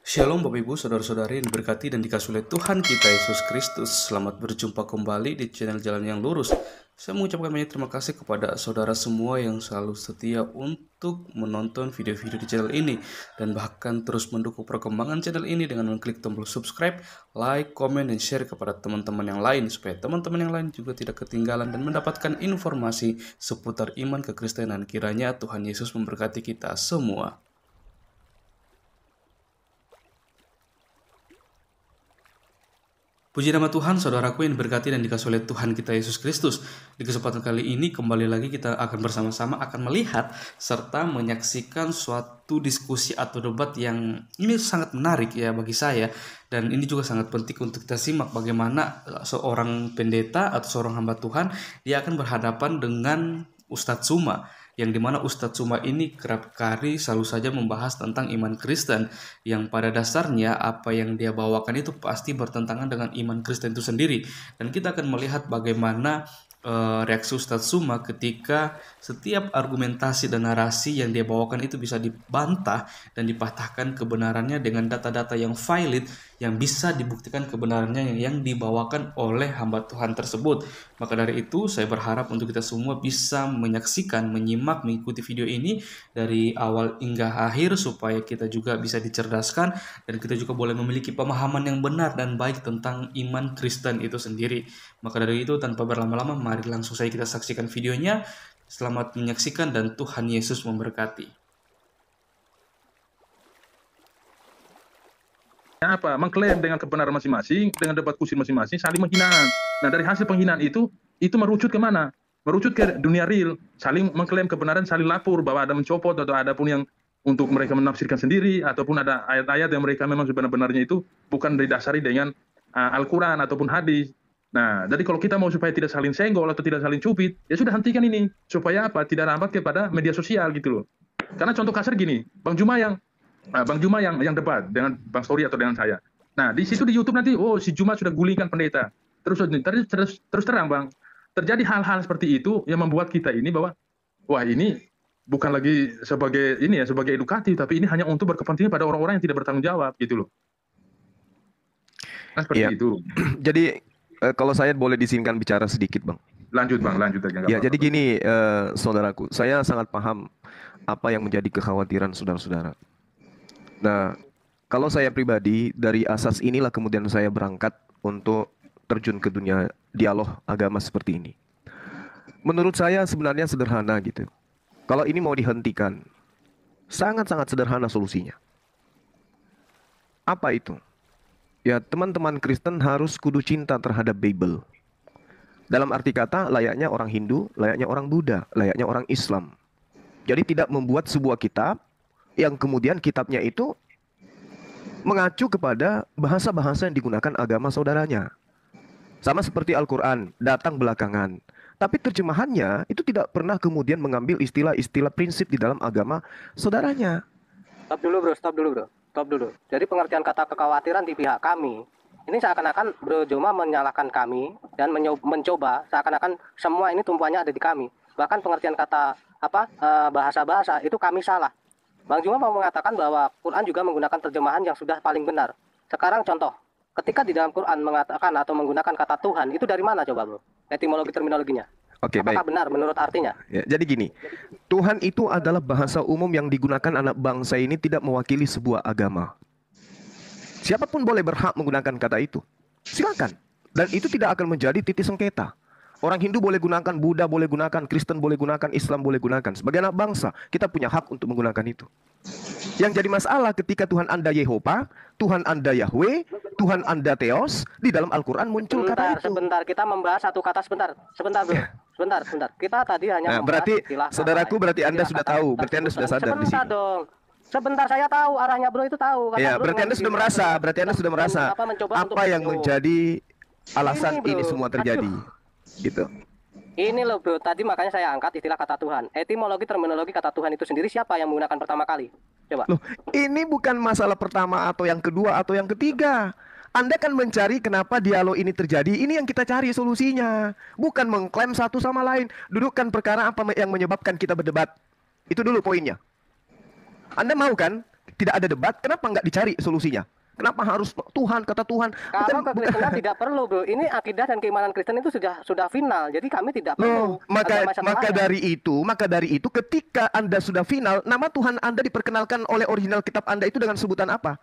Shalom Bapak Ibu, Saudara-saudari yang diberkati dan dikasihi oleh Tuhan kita Yesus Kristus. Selamat berjumpa kembali di channel Jalan yang Lurus. Saya mengucapkan banyak terima kasih kepada saudara semua yang selalu setia untuk menonton video-video di channel ini dan bahkan terus mendukung perkembangan channel ini dengan mengklik tombol subscribe, like, komen, dan share kepada teman-teman yang lain supaya teman-teman yang lain juga tidak ketinggalan dan mendapatkan informasi seputar iman kekristenan. Kiranya Tuhan Yesus memberkati kita semua. Puji nama Tuhan, saudaraku yang diberkati dan dikasihi oleh Tuhan kita Yesus Kristus. Di kesempatan kali ini kembali lagi kita akan bersama-sama akan melihat serta menyaksikan suatu diskusi atau debat yang ini sangat menarik ya bagi saya. Dan ini juga sangat penting untuk kita simak bagaimana seorang pendeta atau seorang hamba Tuhan dia akan berhadapan dengan Ustadz Suma, yang dimana Ustadz Suma ini kerap kali selalu saja membahas tentang iman Kristen, yang pada dasarnya apa yang dia bawakan itu pasti bertentangan dengan iman Kristen itu sendiri. Dan kita akan melihat bagaimana reaksi Ustadz Suma ketika setiap argumentasi dan narasi yang dia bawakan itu bisa dibantah dan dipatahkan kebenarannya dengan data-data yang valid yang bisa dibuktikan kebenarannya yang dibawakan oleh hamba Tuhan tersebut. Maka dari itu saya berharap untuk kita semua bisa menyaksikan, menyimak, mengikuti video ini dari awal hingga akhir supaya kita juga bisa dicerdaskan dan kita juga boleh memiliki pemahaman yang benar dan baik tentang iman Kristen itu sendiri. Maka dari itu tanpa berlama-lama mari langsung saja kita saksikan videonya. Selamat menyaksikan dan Tuhan Yesus memberkati. Apa? Mengklaim dengan kebenaran masing-masing, dengan debat kusir masing-masing, saling menghina. Nah, dari hasil penghinaan itu merucut ke mana? Merucut ke dunia real, saling mengklaim kebenaran, saling lapor bahwa ada mencopot atau ada pun yang untuk mereka menafsirkan sendiri, ataupun ada ayat-ayat yang mereka memang sebenarnya itu bukan didasari dengan Al-Quran ataupun hadis. Nah, jadi kalau kita mau supaya tidak saling senggol atau tidak saling cubit, ya sudah hentikan ini. Supaya apa? Tidak rambat kepada media sosial gitu loh. Karena contoh kasar gini, Bang Juma yang debat dengan Bang Story atau dengan saya. Nah, di situ di YouTube nanti, oh si Juma sudah gulingkan pendeta. Terus terang Bang, terjadi hal-hal seperti itu yang membuat kita ini bahwa, wah ini bukan lagi sebagai edukatif, tapi ini hanya untuk berkepentingan pada orang-orang yang tidak bertanggung jawab gitu loh. Nah, seperti itu. Jadi kalau saya boleh diizinkan bicara sedikit, Bang. Lanjut Bang, lanjut aja. Ya, jadi gini, saudaraku, saya sangat paham apa yang menjadi kekhawatiran saudara-saudara. Nah, kalau saya pribadi, dari asas inilah kemudian saya berangkat untuk terjun ke dunia dialog agama seperti ini. Menurut saya sebenarnya sederhana gitu. Kalau ini mau dihentikan, sangat-sangat sederhana solusinya. Apa itu? Ya, teman-teman Kristen harus kudu cinta terhadap Bible. Dalam arti kata, layaknya orang Hindu, layaknya orang Buddha, layaknya orang Islam. Jadi tidak membuat sebuah kitab yang kemudian kitabnya itu mengacu kepada bahasa-bahasa yang digunakan agama saudaranya. Sama seperti Al-Quran, datang belakangan. Tapi terjemahannya itu tidak pernah kemudian mengambil istilah-istilah prinsip di dalam agama saudaranya. Stop dulu bro. Jadi pengertian kata kekhawatiran di pihak kami, ini seakan-akan Bro Joma menyalahkan kami dan mencoba seakan-akan semua ini tumpuannya ada di kami. Bahkan pengertian kata bahasa-bahasa itu kami salah. Bang Juma mau mengatakan bahwa Quran juga menggunakan terjemahan yang sudah paling benar. Sekarang contoh, ketika di dalam Quran mengatakan atau menggunakan kata Tuhan, itu dari mana coba bro? Etimologi terminologinya. Oke, apakah baik. benar menurut artinya? Ya, jadi gini, Tuhan itu adalah bahasa umum yang digunakan anak bangsa ini tidak mewakili sebuah agama. Siapapun boleh berhak menggunakan kata itu. Silakan. Dan itu tidak akan menjadi titik sengketa. Orang Hindu boleh gunakan, Buddha boleh gunakan, Kristen boleh gunakan, Islam boleh gunakan. Sebagai anak bangsa, kita punya hak untuk menggunakan itu. Yang jadi masalah ketika Tuhan Anda Yehova, Tuhan Anda Yahweh, Tuhan Anda Theos, di dalam Al-Quran muncul kata itu. Sebentar, kita membahas satu kata sebentar bro. Sebentar. Kita tadi hanya membahas berarti, istilah saudaraku, berarti Anda sudah tahu, berarti Anda sudah sadar di sini. Sebentar dong. Sebentar, saya tahu arahnya bro itu tahu. Ya, berarti Anda sudah merasa, apa yang menjadi alasan ini semua terjadi. Gitu. Ini loh bro, tadi makanya saya angkat istilah kata Tuhan. Etimologi terminologi kata Tuhan itu sendiri siapa yang menggunakan pertama kali? Coba. Loh, ini bukan masalah pertama atau yang kedua atau yang ketiga. Anda kan mencari kenapa dialog ini terjadi. Ini yang kita cari solusinya. Bukan mengklaim satu sama lain. Dudukkan perkara apa yang menyebabkan kita berdebat. Itu dulu poinnya. Anda mau kan tidak ada debat, kenapa nggak dicari solusinya? Kenapa harus Tuhan, kata Tuhan? Kalau kekristenan tidak perlu, bro. Ini akidah dan keimanan Kristen itu sudah final. Jadi kami tidak perlu. Maka dari itu ketika Anda sudah final, nama Tuhan Anda diperkenalkan oleh original kitab Anda itu dengan sebutan apa?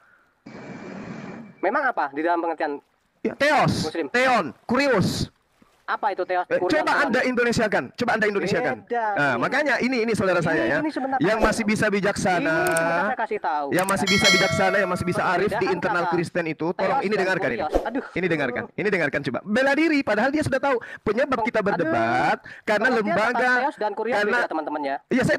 Memang apa di dalam pengertian Ya, Theos, Muslim? Theon, Kurios. Apa itu Theos? Coba Anda Indonesiakan. Beda. Nah, makanya ini saudara saya ya. Yang masih bisa bijaksana. Ini sebentar saya kasih tahu. Yang masih bisa bijaksana, yang masih bisa arif di internal Kristen itu, tolong ini dengarkan ini. Aduh. Ini dengarkan coba. Bela diri padahal dia sudah tahu penyebab kita berdebat karena lembaga Theos dan Kurios karena beda, teman-teman ya. Iya, saya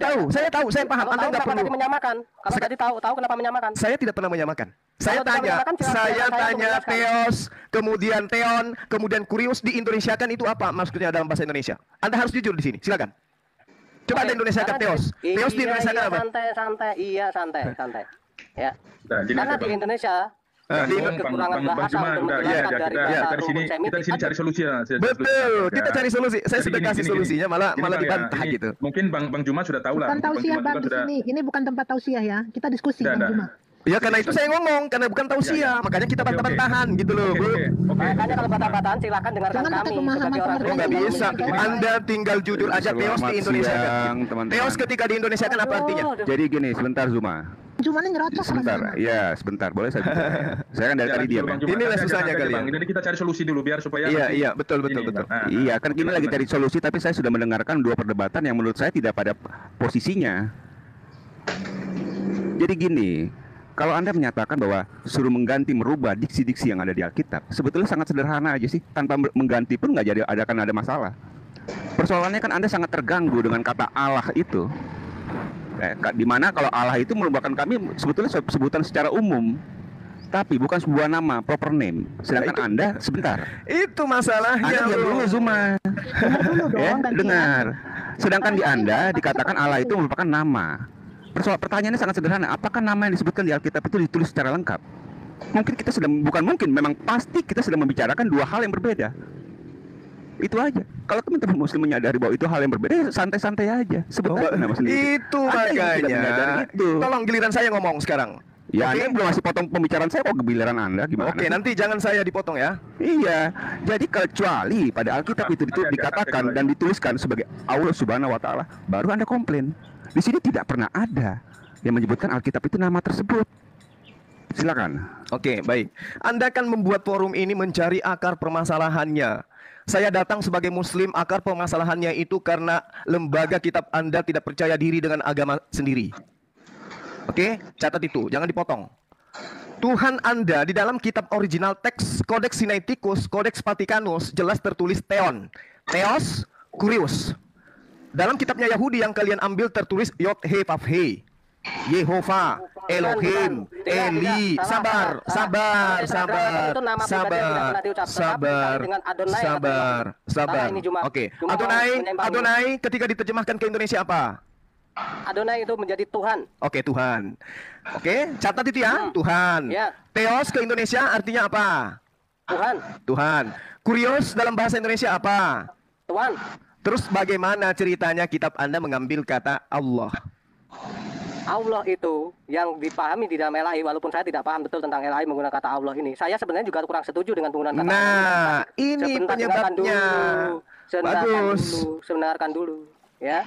tahu, saya paham. Anda nggak perlu. Tadi menyamakan. Kalau tadi tahu kenapa menyamakan? Saya tidak pernah menyamakan. Saya Kalau tanya, menyamakan, saya tanya menjelaskan. Theos, kemudian Theon, kemudian Kurios diindonesiakan itu apa maksudnya dalam bahasa Indonesia? Anda harus jujur di sini, silakan. Coba Anda Indonesiakan Theos. Theos diindonesiakan apa? Santai. Ya. Nah, gini, Karena Bang. di Indonesia Di kekurangan Bang bahasa Juma, untuk udah, menjelaskan dari bahasa kita rumpun di semitik. sini cari solusi ya. Betul, kita cari solusi. Saya Jadi sudah gini, kasih gini, solusinya, gini. malah Gini, Bang, dibantah ini gitu. Mungkin Bang Juma sudah tahu lah. Bukan tausiah Juma Bang kan di sudah. sini. Ini bukan tempat tausiah ya. Kita diskusi Tidak, Bang tidak. Juma. Ya karena itu saya ngomong, karena bukan tausiah, makanya kita Oke, bantah-bantahan gitu loh, Oke, Bu. oke. Makanya kalau bantah-bantahan silakan dengarkan Jangan pakai kami pemahaman sebagai orang pengertian. Oh nggak Kristen. bisa, Anda tinggal jujur aja. Theos di Indonesia kan. Theos ketika di Indonesia kan apa artinya? Jadi gini, sebentar Zuma. Juma ini nyerocos sama Sebentar, Juma. ya sebentar. Boleh saya bicara ya? Saya kan dari tadi diam ya. Bang Juma. Inilah Nanti susahnya aja, kali ya. Bang. Jadi kita cari solusi dulu biar supaya Iya, betul. ini, Bang. Nah, Iya, kan kita lagi cari solusi, tapi saya sudah mendengarkan dua perdebatan yang menurut saya tidak pada posisinya. Jadi gini, kalau Anda menyatakan bahwa suruh merubah diksi-diksi yang ada di Alkitab, sebetulnya sangat sederhana aja sih. Tanpa mengganti pun nggak akan ada masalah. Persoalannya kan Anda sangat terganggu dengan kata Allah itu. Dimana kalau Allah itu merupakan kami sebetulnya sebutan secara umum, tapi bukan sebuah nama, proper name. Sedangkan Anda, sebentar. Itu masalahnya. Anda diam dulu Zuma. Dengar dulu dong, gantian. Dengar. Sedangkan di Anda dikatakan Allah itu merupakan nama. Pertanyaannya sangat sederhana. Apakah nama yang disebutkan di Alkitab itu ditulis secara lengkap? Mungkin kita memang pasti kita sedang membicarakan dua hal yang berbeda. Itu aja. Kalau teman-teman Muslim menyadari bahwa itu hal yang berbeda, ya santai-santai aja. Sebut aja nama sendiri. Itu Anda yang tidak menyadari makanya. itu. Tolong giliran saya ngomong sekarang. Ya, Oke? Anda belum masih potong pembicaraan saya kok giliran Anda gimana? Oke, nanti jangan saya dipotong ya. Iya, jadi kecuali pada Alkitab itu dikatakan dan dituliskan sebagai Allah Subhanahu wa Ta'ala, baru Anda komplain. Di sini tidak pernah ada yang menyebutkan Alkitab itu nama tersebut. Silakan. Oke, baik. Anda kan membuat forum ini mencari akar permasalahannya. Saya datang sebagai Muslim, akar permasalahannya itu karena lembaga kitab Anda tidak percaya diri dengan agama sendiri. Oke, catat itu, jangan dipotong. Tuhan Anda di dalam kitab original teks Codex Sinaiticus, Codex Vaticanus jelas tertulis Theon, Theos, Kurios. Dalam kitabnya Yahudi yang kalian ambil tertulis Yod He Vav He, Yehova, Elohim, Eli. Sabar. Oke, Adonai ketika diterjemahkan ke Indonesia apa? Adonai itu menjadi Tuhan. Oke, Tuhan. Oke, catat itu ya, Tuhan. Ya. Theos ke Indonesia artinya apa? Tuhan. Kurios dalam bahasa Indonesia apa? Tuhan. Terus bagaimana ceritanya kitab Anda mengambil kata Allah? Allah itu yang dipahami di dalam LAI, walaupun saya tidak paham betul tentang LAI menggunakan kata Allah ini. Saya sebenarnya juga kurang setuju dengan penggunaan kata Allah. Nah, ini penyebabnya. Sebenarkan dulu, ya.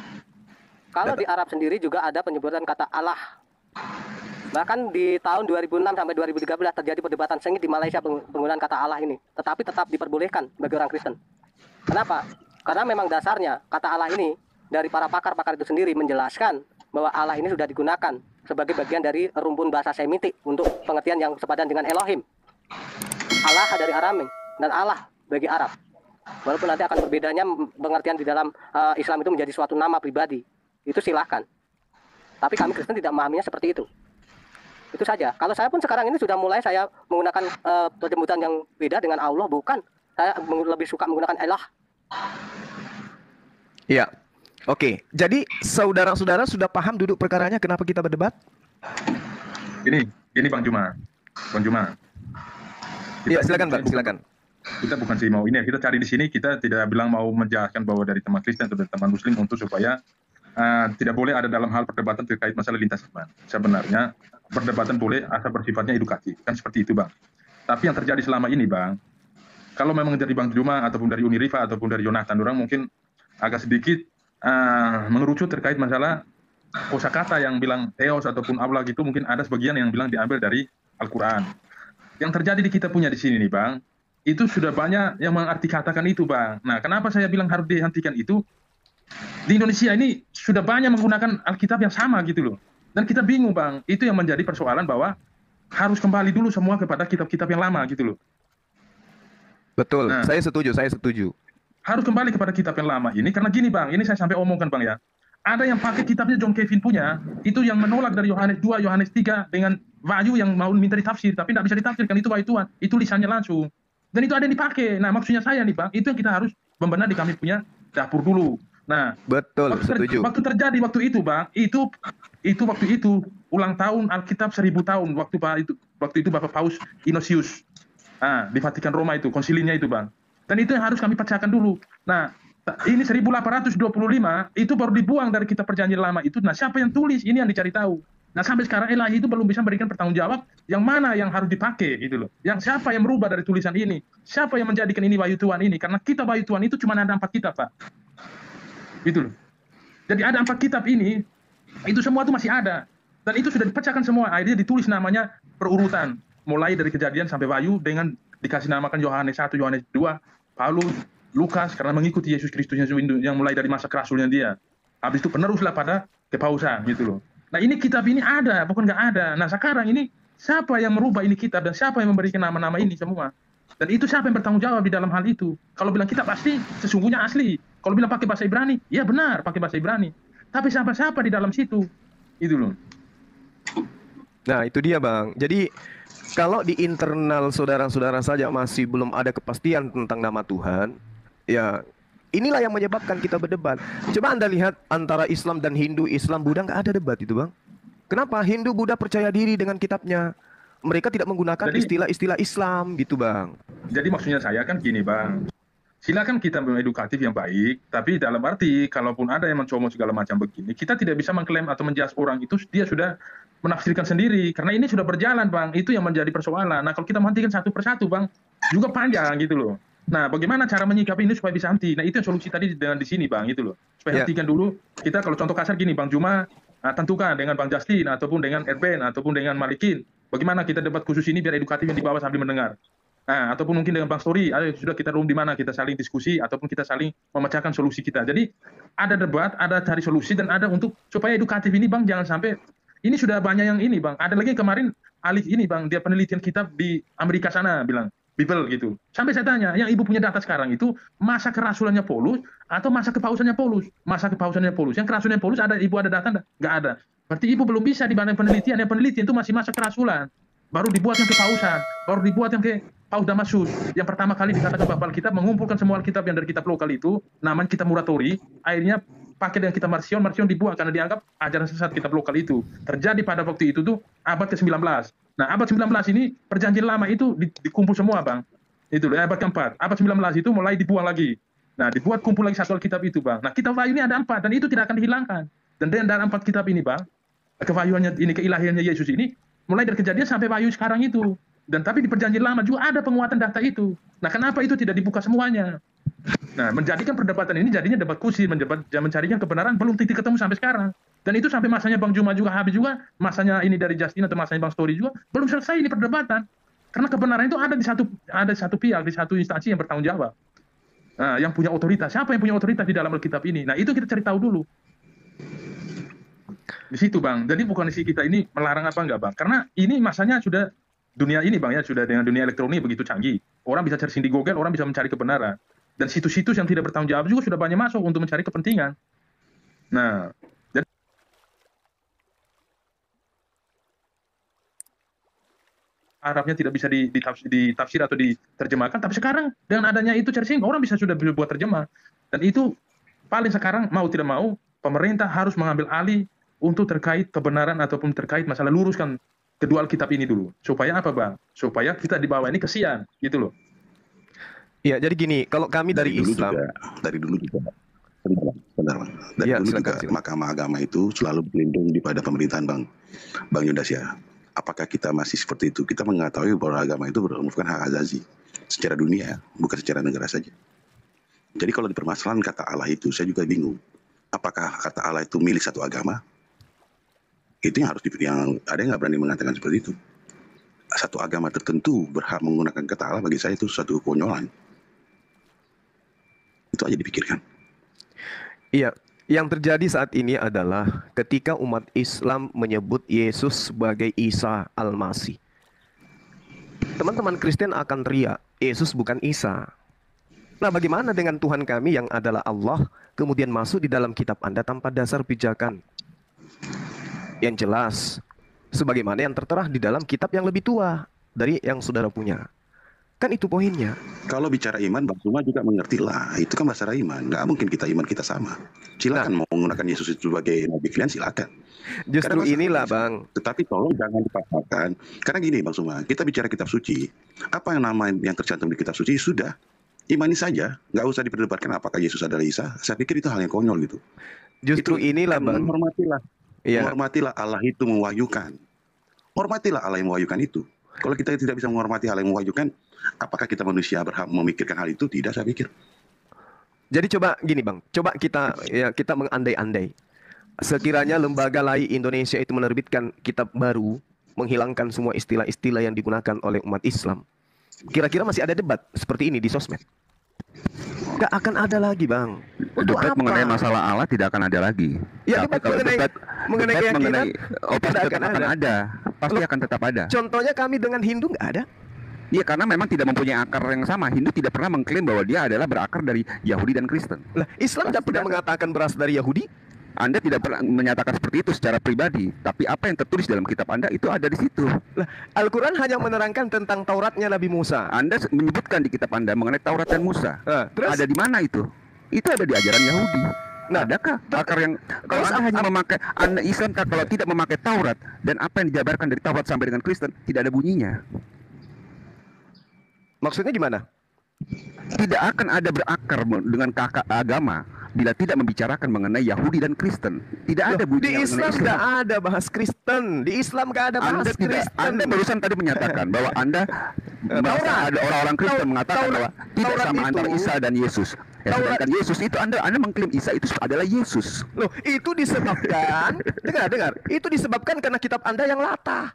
Kalau di Arab sendiri juga ada penyebutan kata Allah. Bahkan di tahun 2006 sampai 2013 terjadi perdebatan sengit di Malaysia penggunaan kata Allah ini. Tetapi tetap diperbolehkan bagi orang Kristen. Kenapa? Karena memang dasarnya kata Allah ini dari para pakar-pakar itu sendiri menjelaskan bahwa Allah ini sudah digunakan sebagai bagian dari rumpun bahasa Semitik untuk pengertian yang sepadan dengan Elohim. Allah dari Aramik dan Allah bagi Arab. Walaupun nanti akan berbedanya pengertian di dalam Islam itu menjadi suatu nama pribadi. Itu silakan. Tapi kami Kristen tidak memahaminya seperti itu. Itu saja. Kalau saya pun sekarang ini sudah mulai saya menggunakan penyebutan yang beda dengan Allah, bukan. Saya lebih suka menggunakan Allah. Iya. Oke. Jadi saudara-saudara sudah paham duduk perkaranya kenapa kita berdebat? Gini Bang Juma. Iya, silakan. Kita bukan sih mau ini, kita cari di sini, kita tidak bilang mau menjelaskan bahwa dari teman Kristen atau dari teman Muslim untuk supaya tidak boleh ada dalam hal perdebatan terkait masalah lintas iman. Sebenarnya perdebatan boleh asal bersifatnya edukatif, kan seperti itu Bang. Tapi yang terjadi selama ini Bang, kalau memang dari Bang Juma ataupun dari Unirifa ataupun dari Yonatan, orang mungkin agak sedikit mengerucut terkait masalah kosakata yang bilang theos ataupun Allah gitu, mungkin ada sebagian yang bilang diambil dari Al-Quran. Yang terjadi di kita punya di sini nih Bang, itu sudah banyak yang mengartikatakan itu Bang. Nah, kenapa saya bilang harus dihentikan itu? Di Indonesia ini sudah banyak menggunakan Alkitab yang sama gitu loh. Dan kita bingung Bang, itu yang menjadi persoalan bahwa harus kembali dulu semua kepada kitab-kitab yang lama gitu loh. Betul, Nah, saya setuju. harus kembali kepada kitab yang lama ini, karena gini Bang, ini saya sampai omongkan Bang ya. Ada yang pakai kitabnya John Kevin punya, itu yang menolak dari Yohanes 2, Yohanes 3 dengan Wahyu yang mau minta ditafsir, tapi tidak bisa ditafsirkan, itu Wahyu Tuhan, itu lisannya langsung. Dan itu ada yang dipakai. Nah, maksudnya saya nih Bang, itu yang kita harus membenahi di kami punya dapur dulu. Nah, Betul, setuju. waktu terjadi waktu itu Bang, itu waktu itu ulang tahun Alkitab 1000 tahun waktu itu Bapak Paus Inosius. Di Vatikan Roma itu, konsilinya itu Bang. Dan itu yang harus kami pecahkan dulu. Nah, ini 1825 itu baru dibuang dari kitab perjanjian lama itu. Nah, siapa yang tulis? Ini yang dicari tahu. Nah, sampai sekarang Elahi itu belum bisa memberikan pertanggungjawab yang mana yang harus dipakai gitu loh. Yang siapa yang merubah dari tulisan ini? Siapa yang menjadikan ini Wahyu Tuhan ini? Karena kitab Wahyu Tuhan itu cuma ada 4 kitab, Pak. Gitu loh. Jadi ada 4 kitab ini, itu semua itu masih ada. Dan itu sudah dipecahkan semua. Akhirnya ditulis namanya perurutan. Mulai dari Kejadian sampai Wahyu dengan dikasih namakan Yohanes 1, Yohanes 2, Paulus, Lukas, karena mengikuti Yesus Kristus yang mulai dari masa kerasulnya dia. Habis itu peneruslah pada kepausan gitu loh. Nah, ini kitab ini ada, bukan nggak ada. Nah, sekarang ini siapa yang merubah ini kitab dan siapa yang memberikan nama-nama ini semua? Dan itu siapa yang bertanggung jawab di dalam hal itu? Kalau bilang kitab asli, sesungguhnya asli. Kalau bilang pakai bahasa Ibrani, ya benar pakai bahasa Ibrani. Tapi siapa-siapa di dalam situ? Itu loh. Nah, itu dia Bang. Jadi kalau di internal saudara-saudara saja masih belum ada kepastian tentang nama Tuhan, ya inilah yang menyebabkan kita berdebat. Coba Anda lihat antara Islam dan Hindu, Islam, Buddha, nggak ada debat itu Bang. Kenapa? Hindu, Buddha percaya diri dengan kitabnya. Mereka tidak menggunakan istilah-istilah Islam gitu Bang. Jadi maksudnya saya kan gini Bang, silakan kita edukatif yang baik, tapi dalam arti kalaupun ada yang mencomot segala macam begini, kita tidak bisa mengklaim atau menjudge orang itu dia sudah menafsirkan sendiri, karena ini sudah berjalan Bang, itu yang menjadi persoalan. Nah, kalau kita menghentikan satu persatu Bang, juga panjang gitu loh. Nah, bagaimana cara menyikapi ini supaya bisa henti? Nah, itu yang solusi tadi dengan di sini Bang, itu loh. Supaya hentikan dulu, kita kalau contoh kasar gini Bang Juma, tentukan dengan Bang Justin, ataupun dengan Erben, ataupun dengan Malikin, bagaimana kita debat khusus ini biar edukatif yang di bawah sambil mendengar. Nah, ataupun mungkin dengan Bang Story, sudah kita room di mana kita saling diskusi ataupun kita saling memecahkan solusi kita. Jadi ada debat, ada cari solusi dan ada untuk supaya edukatif ini Bang, jangan sampai ini sudah banyak yang ini Bang. Ada lagi kemarin Alif ini Bang, dia penelitian kitab di Amerika sana bilang Bible gitu. Sampai saya tanya, yang ibu punya data sekarang itu masa kerasulannya Paulus atau masa kepausannya Paulus? Masa kepausannya Paulus. Yang kerasulannya Paulus ada ibu ada data nggak ada. Berarti ibu belum bisa dibanding penelitian. Yang penelitian itu masih masa kerasulan. Baru dibuat yang kepausan, baru dibuat yang ke Paus Damasus. Yang pertama kali dikatakan Bapak Alkitab mengumpulkan semua Alkitab yang dari kitab lokal itu, namanya kitab Muratori, akhirnya pakai dengan kitab Marcion dibuat karena dianggap ajaran sesat kitab lokal itu. Terjadi pada waktu itu tuh abad ke-19. Nah, abad 19 ini perjanjian lama itu dikumpul semua Bang. Itu abad ke-4. Abad 19 itu mulai dibuang lagi. Nah, dibuat kumpul lagi satu Alkitab itu Bang. Nah, kitab Wahyu ini ada 4 dan itu tidak akan dihilangkan. Dan dari 4 kitab ini Bang, kewahyuannya ini, keilahiannya Yesus ini, mulai dari Kejadian sampai Wahyu sekarang itu. Dan tapi di perjanjian lama juga ada penguatan data itu. Nah, kenapa itu tidak dibuka semuanya? Nah, menjadikan perdebatan ini jadinya debat kursi, mencarikan kebenaran belum titik ketemu sampai sekarang. Dan itu sampai masanya Bang Juma juga habis juga, masanya ini dari Justin atau masanya Bang Story juga belum selesai ini perdebatan. Karena kebenaran itu ada di satu pihak, di satu instansi yang bertanggung jawab. Nah, yang punya otoritas. Siapa yang punya otoritas di dalam Alkitab ini? Nah, itu kita cari tahu dulu. Di situ Bang. Jadi bukan isi kita ini melarang apa enggak Bang. Karena ini masanya sudah dunia ini Bang ya, sudah dengan dunia elektronik begitu canggih. Orang bisa searching di Google, orang bisa mencari kebenaran. Dan situs-situs yang tidak bertanggung jawab juga sudah banyak masuk untuk mencari kepentingan. Nah, jadi Arabnya tidak bisa ditafsir atau diterjemahkan, tapi sekarang dengan adanya itu searching, orang bisa sudah buat terjemah. Dan itu paling sekarang mau tidak mau, pemerintah harus mengambil alih untuk terkait kebenaran ataupun terkait masalah luruskan kedua Alkitab ini dulu. Supaya apa Bang? Supaya kita di bawah ini kesian, gitu loh. Ya, jadi gini, kalau kami dari Islam, dari dulu juga sering sebentar Bang. Dari Iya, dulu silakan, juga silakan. Mahkamah Agama itu selalu berlindung di pada pemerintahan Bang Yundas ya. Apakah kita masih seperti itu? Kita mengetahui bahwa agama itu merupakan hak azazi secara dunia, bukan secara negara saja. Jadi kalau dipermasalahan kata Allah itu, saya juga bingung. Apakah kata Allah itu milik satu agama? Itu yang harus yang ada yang nggak berani mengatakan seperti itu. Satu agama tertentu berhak menggunakan kata Allah, bagi saya itu satu konyolan. Itu aja dipikirkan. Iya, yang terjadi saat ini adalah ketika umat Islam menyebut Yesus sebagai Isa Al-Masih. Teman-teman Kristen akan teriak, Yesus bukan Isa. Nah, bagaimana dengan Tuhan kami yang adalah Allah, kemudian masuk di dalam kitab Anda tanpa dasar pijakan? Yang jelas, sebagaimana yang tertera di dalam kitab yang lebih tua dari yang saudara punya. Kan itu poinnya. Kalau bicara iman, Bang Suma juga mengerti lah. Itu kan masalah iman. Nggak mungkin iman kita sama. Silakan mau menggunakan Yesus itu sebagai nabi kalian, silakan. Justru Karena inilah, masalah- Bang. Tetapi tolong jangan dipaksakan. Karena gini Bang Suma, kita bicara kitab suci. Apa yang nama yang tercantum di kitab suci sudah. Imani saja. Nggak usah diperdebatkan apakah Yesus adalah Isa. Saya pikir itu hal yang konyol gitu. Justru inilah, Bang. Menghormatilah. Iya. Menghormatilah Allah itu mewahyukan. Hormatilah Allah yang mewahyukan itu. Kalau kita tidak bisa menghormati Allah yang mewahyukan, apakah kita manusia berhak memikirkan hal itu? Tidak, saya pikir. Jadi coba gini, Bang. Coba kita mengandai-andai. Sekiranya lembaga lai Indonesia itu menerbitkan kitab baru, menghilangkan semua istilah-istilah yang digunakan oleh umat Islam. Kira-kira masih ada debat seperti ini di sosmed? Gak akan ada lagi, Bang. Untuk Debat apa? mengenai masalah Allah tidak akan ada lagi. Ya, Tapi debat kalau mengenai debat keyakinan mengenai pasti tidak tetap akan ada. Pasti akan tetap ada. Contohnya kami dengan Hindu nggak ada. Iya, karena memang tidak mempunyai akar yang sama. Hindu tidak pernah mengklaim bahwa dia adalah berakar dari Yahudi dan Kristen. Lah, Islam tidak pernah mengatakan berasal dari Yahudi. Anda tidak pernah menyatakan seperti itu secara pribadi, tapi apa yang tertulis dalam kitab Anda itu ada di situ. Lah, Al-Quran hanya menerangkan tentang Tauratnya Nabi Musa. Anda menyebutkan di kitab Anda mengenai Taurat dan Musa. Terus? Ada di mana itu? Itu ada di ajaran Yahudi. Nah, adakah akar yang kalau Anda hanya memakai Anda Islam kalau tidak memakai Taurat dan apa yang dijabarkan dari Taurat sampai dengan Kristen tidak ada bunyinya. Maksudnya gimana? Tidak akan ada berakar dengan kakak agama bila tidak membicarakan mengenai Yahudi dan Kristen. Tidak ada Di bunyinya Islam mengenai nggak ada bahas Kristen. Di Islam nggak ada bahas Anda tidak, Kristen. Anda barusan tadi menyatakan bahwa Anda merasa ada orang-orang Kristen mengatakan bahwa tidak Taurat sama itu- antara Isa dan Yesus. Ya, sedangkan Yesus itu Anda mengklaim Isa itu adalah Yesus. Loh, itu disebabkan dengar. Itu disebabkan karena kitab Anda yang latah.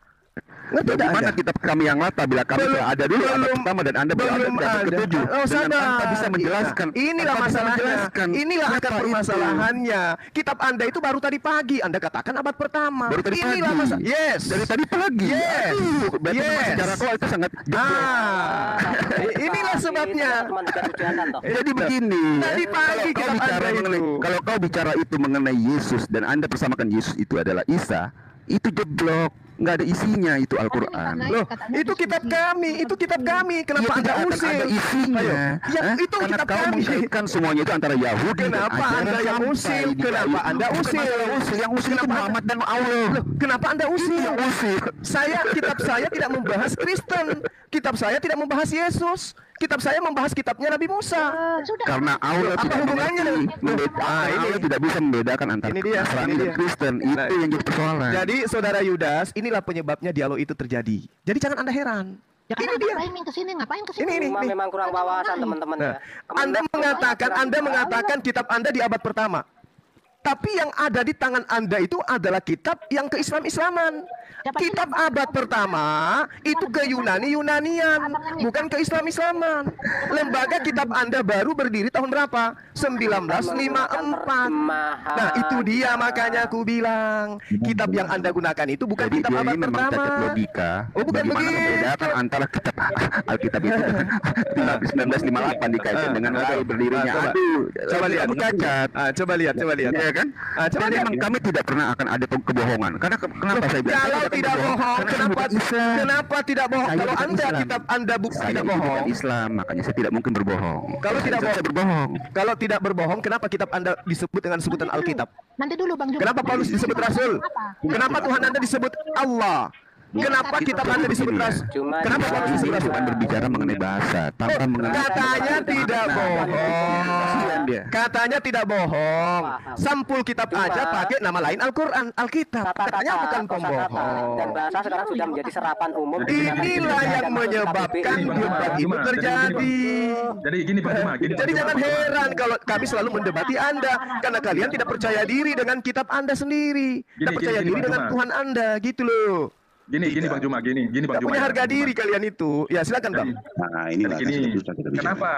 Ngerti tidak Bagaimana Anda? kitab kami yang latah bila kami Belum- telah ada dulu abad belum- pertama dan Anda berada belum di abad ada. ketujuh Oh, dengan sabar. tanpa bisa menjelaskan. Inilah Tanpa bisa masalahnya. menjelaskan. Inilah akar Apa itu? permasalahannya. Kitab Anda itu baru tadi pagi. Anda katakan abad pertama. Baru tadi Inilah pagi. masalah. Yes. Dari tadi pagi. Yes. Aduh, berarti memang Yes. secara kok itu sangat Inilah sebabnya. Cuma dikasih toh. Jadi begini, Tadi pagi kalau kau kitab bicara Anda mengenai, itu. kalau kau bicara itu mengenai Yesus dan Anda persamakan Yesus itu adalah Isa, itu jeblok, nggak ada isinya itu Al-Quran. Loh, itu kitab kami. Kenapa Ya, Anda tidak akan usir? ada isinya. Ayo. Ya, Hah? itu karena kitab kau kami. mengkaitkan semuanya itu antara Yahudi dan Kenapa ajaran Anda yang sampai usil? di Kenapa kayu. Anda Bukan usil? masalah usil, yang usil itu Muhammad dan Allah. Loh, kenapa Anda Itu usir? yang usil. Kitab saya tidak membahas Kristen. Kitab saya tidak membahas Yesus. Kitab saya membahas kitabnya Nabi Musa. Sudah. Karena Allah Apa tidak hubungannya mengerti, dengan- membedakan. Allah tidak bisa membedakan antara Ini dia, Nasrani ini dan dia. Kristen. Nah, Itu yang jadi persoalan. Jadi saudara Yudas, inilah penyebabnya dialog itu terjadi. Jadi jangan Anda heran. Ya kan Ini dia. ngapain ke sini? Ngapain ke sini? Ini. Cuma memang kurang wawasan teman-teman Nah, ya. Anda mengatakan kitab Anda di abad pertama. Tapi yang ada di tangan Anda itu adalah kitab yang ke-Islam-Islaman. Kitab abad pertama itu ke Yunani-Yunanian, bukan ke Islam-Islaman. Lembaga kitab Anda baru berdiri tahun berapa? 1954. Nah, itu dia makanya aku bilang, kitab yang Anda gunakan itu bukan Jadi kitab dia abad ini memang pertama. cacat logika. Oh, bukan Bagaimana begitu. membedakan antara kitab Alkitab itu dengan 1958 dikaitkan dengan mulai berdirinya. Coba. Aduh, Coba lihat. kamu cacat. Coba lihat. Ya kan? Coba Jadi lihat. memang kami tidak pernah akan ada kebohongan. Karena kenapa saya bilang? Kalau saya tidak akan bohong, Karena saya kenapa bukan Islam. kenapa tidak bohong? Saya Kalau bukan Anda Islam. kitab Anda bukan Saya tidak ini bohong. bukan Islam, makanya saya tidak mungkin berbohong. Kalau tidak saya bohong. berbohong. Kalau tidak berbohong, kenapa kitab Anda disebut dengan sebutan Alkitab? Nanti dulu Bang Jum. Kenapa Paulus disebut Rasul? Apa? Kenapa Tuhan Anda disebut Allah? Kenapa kitab Anda disebut rasul? Cuma Kenapa Paulus disebut Ini rasul? bukan berbicara mengenai bahasa, tanpa mengenai Katanya tidak bohong. Katanya tidak bohong. Sampul kitab aja pakai nama lain Al-Quran, Alkitab. Katanya bukan pembohong. dan bahasa sekarang sudah menjadi serapan umum. Inilah yang menyebabkan debat itu terjadi. Jadi gini Bang Juma, gini. Jadi jangan heran kalau kami selalu mendebati Anda, karena kalian tidak percaya diri dengan kitab Anda sendiri, tidak percaya diri Bang dengan Juma. Tuhan Anda, gitu loh. Gini Bang Juma, gini Bang Tidak Juma. punya harga diri kalian itu. Ya silakan Bang. Nah, inilah Gini, yang kita bicara. kenapa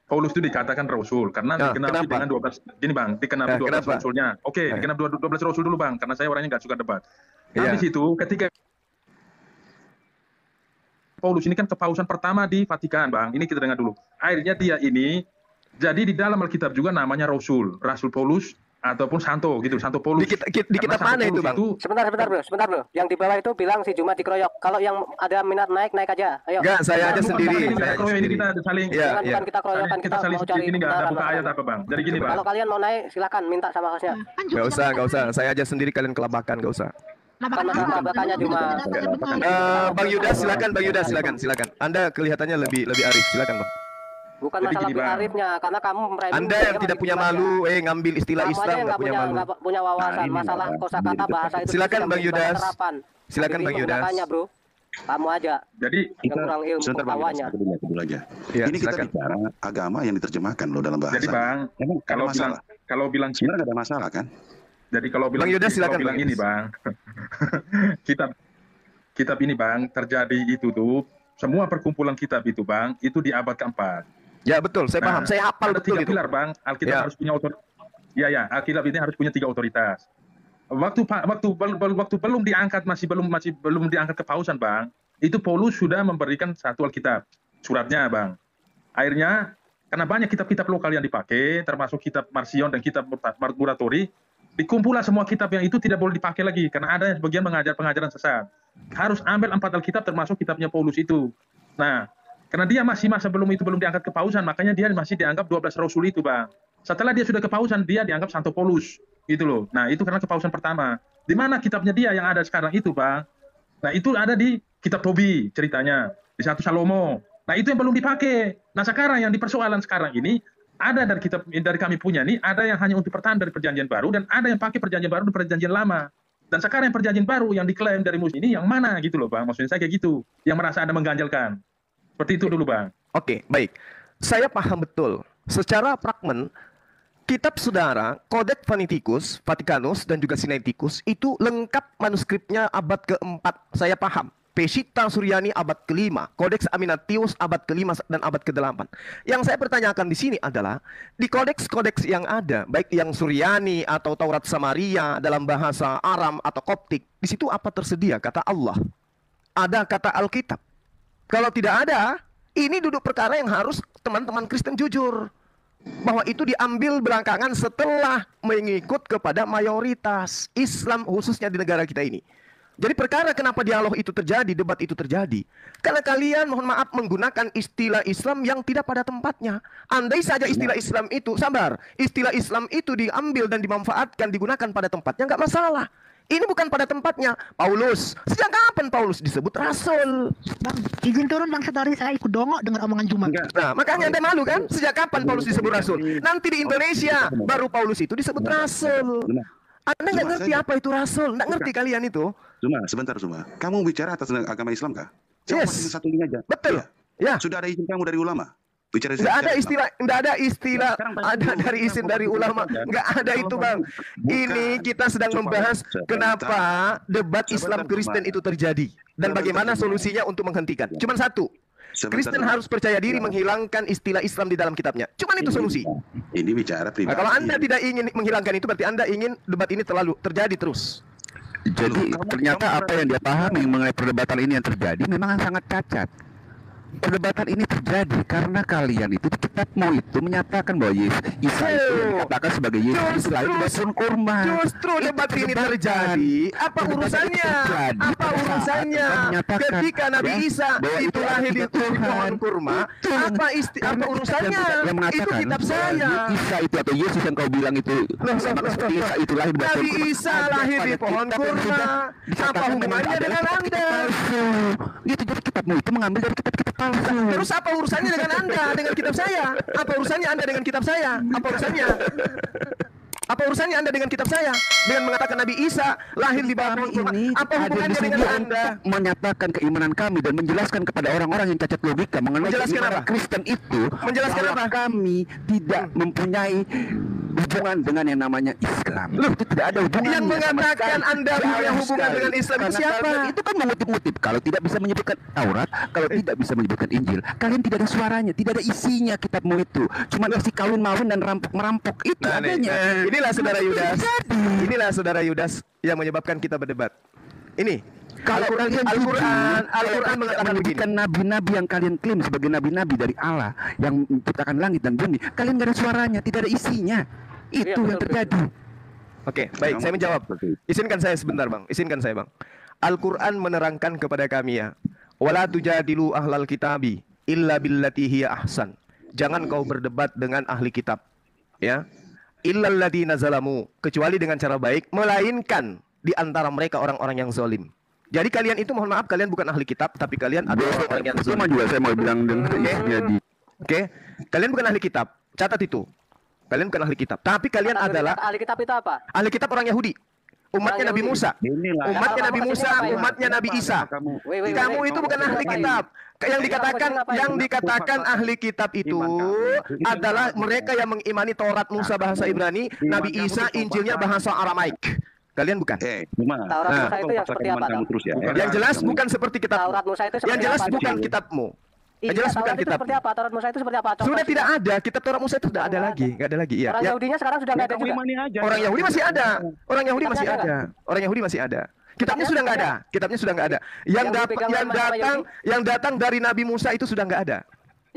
Paulus itu dikatakan rasul? Karena Nah, dikenapi kenapa? dengan 12. Gini Bang, dikenapi Nah, 12 kenapa? rasulnya. Oke, Nah. dikenapi 12 rasul dulu Bang, karena saya orangnya nggak suka debat. Iya. Habis itu ketika Paulus ini kan kepausan pertama di Vatikan, Bang. Ini kita dengar dulu. Akhirnya dia ini jadi di dalam Alkitab juga namanya Rasul Paulus ataupun Santo gitu, Santo Paulus. Di kitab Karena Santo mana itu, Paulus Bang? Sebentar bro. Yang di bawah itu bilang si Juma dikeroyok. Kalau yang ada minat naik aja. Ayo. Enggak, saya aja Bukan, sendiri. Ini Saya kita aja kroyok, ini sendiri. kita saling Iya, Bukan kita keroyokan, kita saling mau cari ini nggak ada kebenaran, buka ayat Bang. apa Bang. Jadi gini Bang. Kalau kalian mau naik silakan minta sama hostnya. Kan juga Nggak usah. Saya aja sendiri, kalian kelabakan, nggak usah. labakan Kan masalah labakannya cuma- Bang Yuda, silakan. Anda kelihatannya lebih arif, silakan Bang. Bukan Jadi masalah gini, Bang. arifnya, karena kamu meremehkan. Anda yang tidak punya malu, ngambil istilah Kamu aja Islam yang nggak punya malu. nggak punya wawasan Nah, ini, masalah Bang. kosakata bahasa itu. Silakan, tidak Bang menjadi Yudas. terapan. Silakan, Jadi Bang Yudas. menggunakannya, bro. Kamu aja Jadi yang kurang ilmu Sebentar Bang, pengetahuannya. satu dulu aja. Ya, Ini kita silakan. bicara agama yang diterjemahkan loh dalam bahasa. jadi Bang, Emang kalau ada bilang masalah? Sebenarnya nggak ada masalah kan? Jadi kalau bilang, Bang Yudas, silakan, kalau bilang Bang ini Yudas. Bang, kitab ini Bang terjadi itu tuh semua perkumpulan kitab itu Bang itu di abad keempat. Ya betul, saya paham. Saya hafal Ada betul tiga itu. pilar Bang. Alkitab Ya. harus punya Alkitab ini harus punya 3 otoritas. Waktu belum diangkat masih belum diangkat kepausan Bang. Itu Paulus sudah memberikan satu Alkitab suratnya Bang. Akhirnya karena banyak kitab-kitab lokal yang dipakai, termasuk kitab Marcion dan kitab Muratori, dikumpullah semua kitab yang itu tidak boleh dipakai lagi karena ada yang sebagian mengajar pengajaran sesat. Harus ambil 4 Alkitab termasuk kitabnya Paulus itu. Nah, karena dia masih masa belum diangkat kepausan, makanya dia masih dianggap 12 rasul itu, Bang. Setelah dia sudah kepausan, dia dianggap Santo Paulus, gitu loh. Nah, itu karena kepausan pertama. Di mana kitabnya dia yang ada sekarang itu, Bang? Nah, itu ada di kitab Tobi ceritanya, di 1 Salomo. Nah, itu yang belum dipakai. Nah, sekarang yang dipersoalan sekarang ini ada dari kitab dari kami punya nih, ada yang hanya untuk pertahanan dari perjanjian baru dan ada yang pakai perjanjian baru dan perjanjian lama. Dan sekarang yang perjanjian baru yang diklaim dari musuh ini yang mana gitu loh, Bang? Maksudnya saya kayak gitu, yang merasa ada mengganjalkan. Seperti itu dulu, Bang. Oke, baik. Saya paham betul. Secara fragmen, kitab saudara, Codex Vaticanus, Vaticanus, dan juga Sinaiticus, itu lengkap manuskripnya abad ke-4. Saya paham. Peshitta Suryani abad ke-5, Codex Aminatius abad ke-5 dan abad ke-8. Yang saya pertanyakan di sini adalah, di kodeks-kodeks yang ada, baik yang Suryani atau Taurat Samaria dalam bahasa Aram atau Koptik, di situ apa tersedia kata Allah? Ada kata Alkitab. Kalau tidak ada, ini duduk perkara yang harus teman-teman Kristen jujur. Bahwa itu diambil belakangan setelah mengikut kepada mayoritas Islam khususnya di negara kita ini. Jadi perkara kenapa dialog itu terjadi, debat itu terjadi. Karena kalian mohon maaf menggunakan istilah Islam yang tidak pada tempatnya. Andai saja istilah Islam itu, sabar, istilah Islam itu diambil dan dimanfaatkan, digunakan pada tempatnya, nggak masalah. Ini bukan pada tempatnya. Paulus, sejak kapan Paulus disebut rasul? Bang, izin turun Bang Satori, saya ikut dongok dengan omongan Juma. Nah, makanya Anda malu kan? Sejak kapan Paulus disebut rasul? Nanti di Indonesia baru Paulus itu disebut rasul. Anda nggak ngerti apa itu rasul? Nggak ngerti kalian itu? Sebentar. Kamu bicara atas agama Islam kah? Yes. Cuma satu ini aja. Betul. Ya. Sudah ada izin kamu dari ulama? Bicara Nggak ada Islam. istilah ada dari izin dari ulama. Nggak ada itu, Bang. Ini kita sedang membahas kenapa debat Islam Kristen itu terjadi dan bagaimana solusinya untuk menghentikan. Cuman satu. Kristen harus percaya diri menghilangkan istilah Islam di dalam kitabnya. Cuman itu solusi. Ini bicara Nah, pribadi. kalau Anda tidak ingin menghilangkan itu, berarti Anda ingin debat ini terjadi terus. Jadi ternyata apa yang dia pahami mengenai perdebatan ini yang terjadi memang sangat cacat. perdebatan ini terjadi karena kalian itu di kitabmu itu menyatakan bahwa Isa itu dikatakan sebagai Yesus lahir di pohon kurma. Justru debat ini terjadi. Apa urusannya? Apa urusannya? Ketika Nabi Isa itu lahir di pohon kurma, apa urusannya? Itu kitab saya. Isa itu atau Yesus yang kau bilang itu seperti Isa itu lahir di pohon Nabi kurma. Isa lahir di pohon kurma. Apa hubungannya dengan Anda? Itu jadi kitabmu itu mengambil dari kitab-kitab palsu. Terus apa urusannya dengan Anda dengan kitab saya? Apa urusannya Anda dengan kitab saya? Apa urusannya? Apa urusannya Anda dengan kitab saya? Dengan mengatakan Nabi Isa lahir di bawah pohon kurma. Apa hubungannya dengan Anda? Menyatakan keimanan kami dan menjelaskan kepada orang-orang yang cacat logika mengenai Menjelaskan keimanan apa? Kristen itu Menjelaskan bahwa apa? kami tidak mempunyai hubungan dengan yang namanya Islam. Itu tidak ada hubungan. Yang mengatakan Anda punya hubungan dengan Islam itu siapa? Itu kan mengutip-ngutip. Kalau tidak bisa menyebutkan Taurat, kalau tidak bisa menyebutkan Injil, kalian tidak ada suaranya, tidak ada isinya kitabmu itu. Cuma isi kawin-mawin dan rampok-merampok itu adanya. Inilah saudara Yudas. Inilah saudara Yudas yang menyebabkan kita berdebat. Ini Kalau kalian Al-Quran mengatakan begini. menyebutkan nabi-nabi yang kalian klaim sebagai nabi-nabi dari Allah yang menciptakan langit dan bumi, kalian nggak ada suaranya, tidak ada isinya. Itu yang terjadi. Oke, baik, saya menjawab. Izinkan saya sebentar, Bang. Izinkan saya, Bang. Al-Quran menerangkan kepada kami ya, wala tujadilu ahlal kitabi illa billati hiya ahsan. Jangan kau berdebat dengan ahli kitab, ya. Illal ladzina zalamu, kecuali dengan cara baik, melainkan di antara mereka orang-orang yang zalim. Jadi kalian itu, mohon maaf, kalian bukan ahli kitab, tapi kalian adalah orang yang zalim. Sama juga saya mau bilang dengan jadi. Oke, kalian bukan ahli kitab. Catat itu. Kalian bukan ahli kitab, tapi kalian adalah ahli kitab itu apa? ahli kitab orang Yahudi. Umatnya Nabi Musa. Umatnya Nabi Musa, umatnya Nabi Isa. Kamu itu bukan ahli kitab. Yang dikatakan ahli kitab itu adalah mereka yang mengimani Taurat Musa bahasa Ibrani, Nabi Isa Injilnya bahasa Aramaik. Kalian bukan. Taurat Musa itu yang seperti apa? Yang jelas bukan seperti kitab. Taurat Musa itu seperti Yang jelas apa? bukan kitabmu. Iya, Yang jelas bukan Taurat itu kitab. seperti apa? Taurat Musa itu seperti apa? Contoh Sudah sih. tidak ada. Kitab Taurat Musa itu tidak ada lagi. Nggak ada lagi. Iya. Orang Ya. Yahudinya sekarang sudah nggak ada juga. Orang Yahudi masih ada. Orang Yahudi masih ada. Orang Yahudi masih ada. Kitabnya sudah nggak ada. Kitabnya sudah nggak ada. Yang datang dari Nabi Musa itu sudah nggak ada.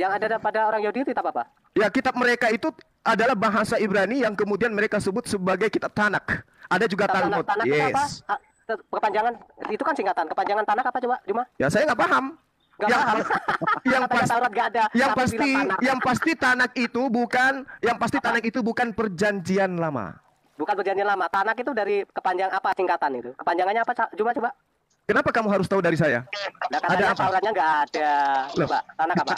Yang ada pada orang Yahudi itu kitab apa? Ya, kitab mereka itu adalah bahasa Ibrani yang kemudian mereka sebut sebagai kitab Tanak. Ada juga Talmud. Tanak itu apa? Yes. Kepanjangan itu kan singkatan. Kepanjangan Tanak apa coba, Juma? Ya, saya nggak paham. Nggak paham. Yang Katanya pasti, Taurat nggak ada. Tapi bilang Tanak. yang pasti Tanak itu bukan perjanjian lama. Bukan perjanjian lama. Tanak itu dari kepanjang apa singkatan itu? Kepanjangannya apa? Juma coba. Kenapa kamu harus tahu dari saya? Nah, Ada katanya apa? Tauratnya nggak ada. Coba, Tanak apa?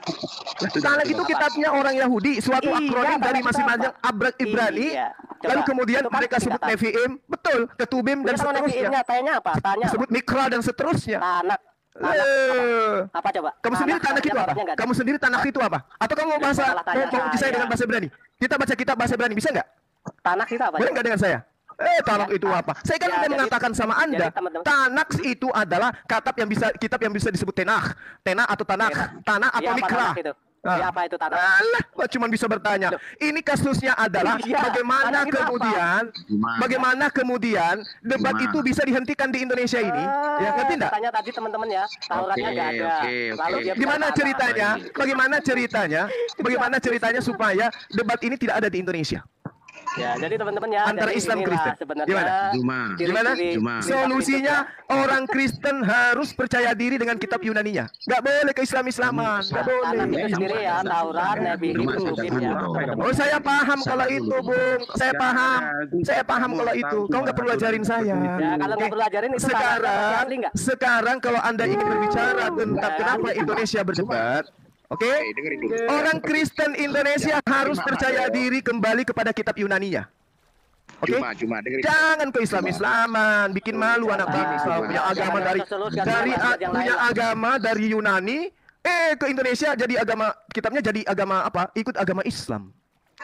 Tanak itu kitabnya orang Yahudi, suatu Iya, akronim dari Tanak masing-masing itu apa? abrak Ibrani. Iya. Coba. Lalu kemudian Itu kan mereka sebut singkatan. Nevi'im, betul, Ketubim dan Itu sama seterusnya. Nevi'imnya, tanya apa? Tanya. Sebut Mikra dan seterusnya. Tanak. Eh, Apa coba? Kamu sendiri Tanak itu apa? Tauratnya nggak ada. Kamu sendiri Tanak itu apa? Atau kamu mau bahasa Salah tanya mau uji saya saya. dengan bahasa Ibrani? Kita baca kitab bahasa Ibrani bisa nggak? Tanak itu apa? Boleh coba? nggak dengan saya? Tanak itu apa? Saya kan Ya, udah jadi- mengatakan sama Anda, jadi teman-teman- Tanak itu adalah kitab yang bisa disebut Tenach, Tenach atau Tanak, Tanah atau Iya, apa Mikra. Tanak itu? Iya, apa itu Tanak? Alah, kok cuma bisa bertanya. Ini kasusnya adalah Iya, bagaimana Tanak itu kemudian debat itu bisa dihentikan di Indonesia ini? Ya, ngerti enggak? Tanya tadi teman-teman ya, Tauratnya nggak ada. Lalu dia Gimana bilang ceritanya? Tanak. Bagaimana ceritanya supaya debat ini tidak ada di Indonesia? Ya, jadi teman-teman ya, Antara jadi Islam inilah Kristen. sebenarnya Gimana? ciri-ciri Solusinya orang Kristen harus percaya diri dengan kitab Yunaninya. Nggak boleh ke Islam-Islaman. Nggak Tanak boleh. itu sendiri ya, Taurat, Nabi itu mungkin ya. Oh, saya paham kalau itu, Bung. Saya paham kalau itu. Kau nggak perlu ajarin saya. Ya, kalau nggak perlu ajarin itu asli nggak? Sekarang kalau Anda ingin berbicara tentang kenapa Indonesia berdebat, oke? Orang Kristen Indonesia harus percaya diri kembali kepada kitab Yunaninya. Oke? Jangan ke Islam-Islaman, bikin malu anak bangsa punya agama punya agama dari Yunani, ke Indonesia jadi kitabnya jadi agama apa? Ikut agama Islam.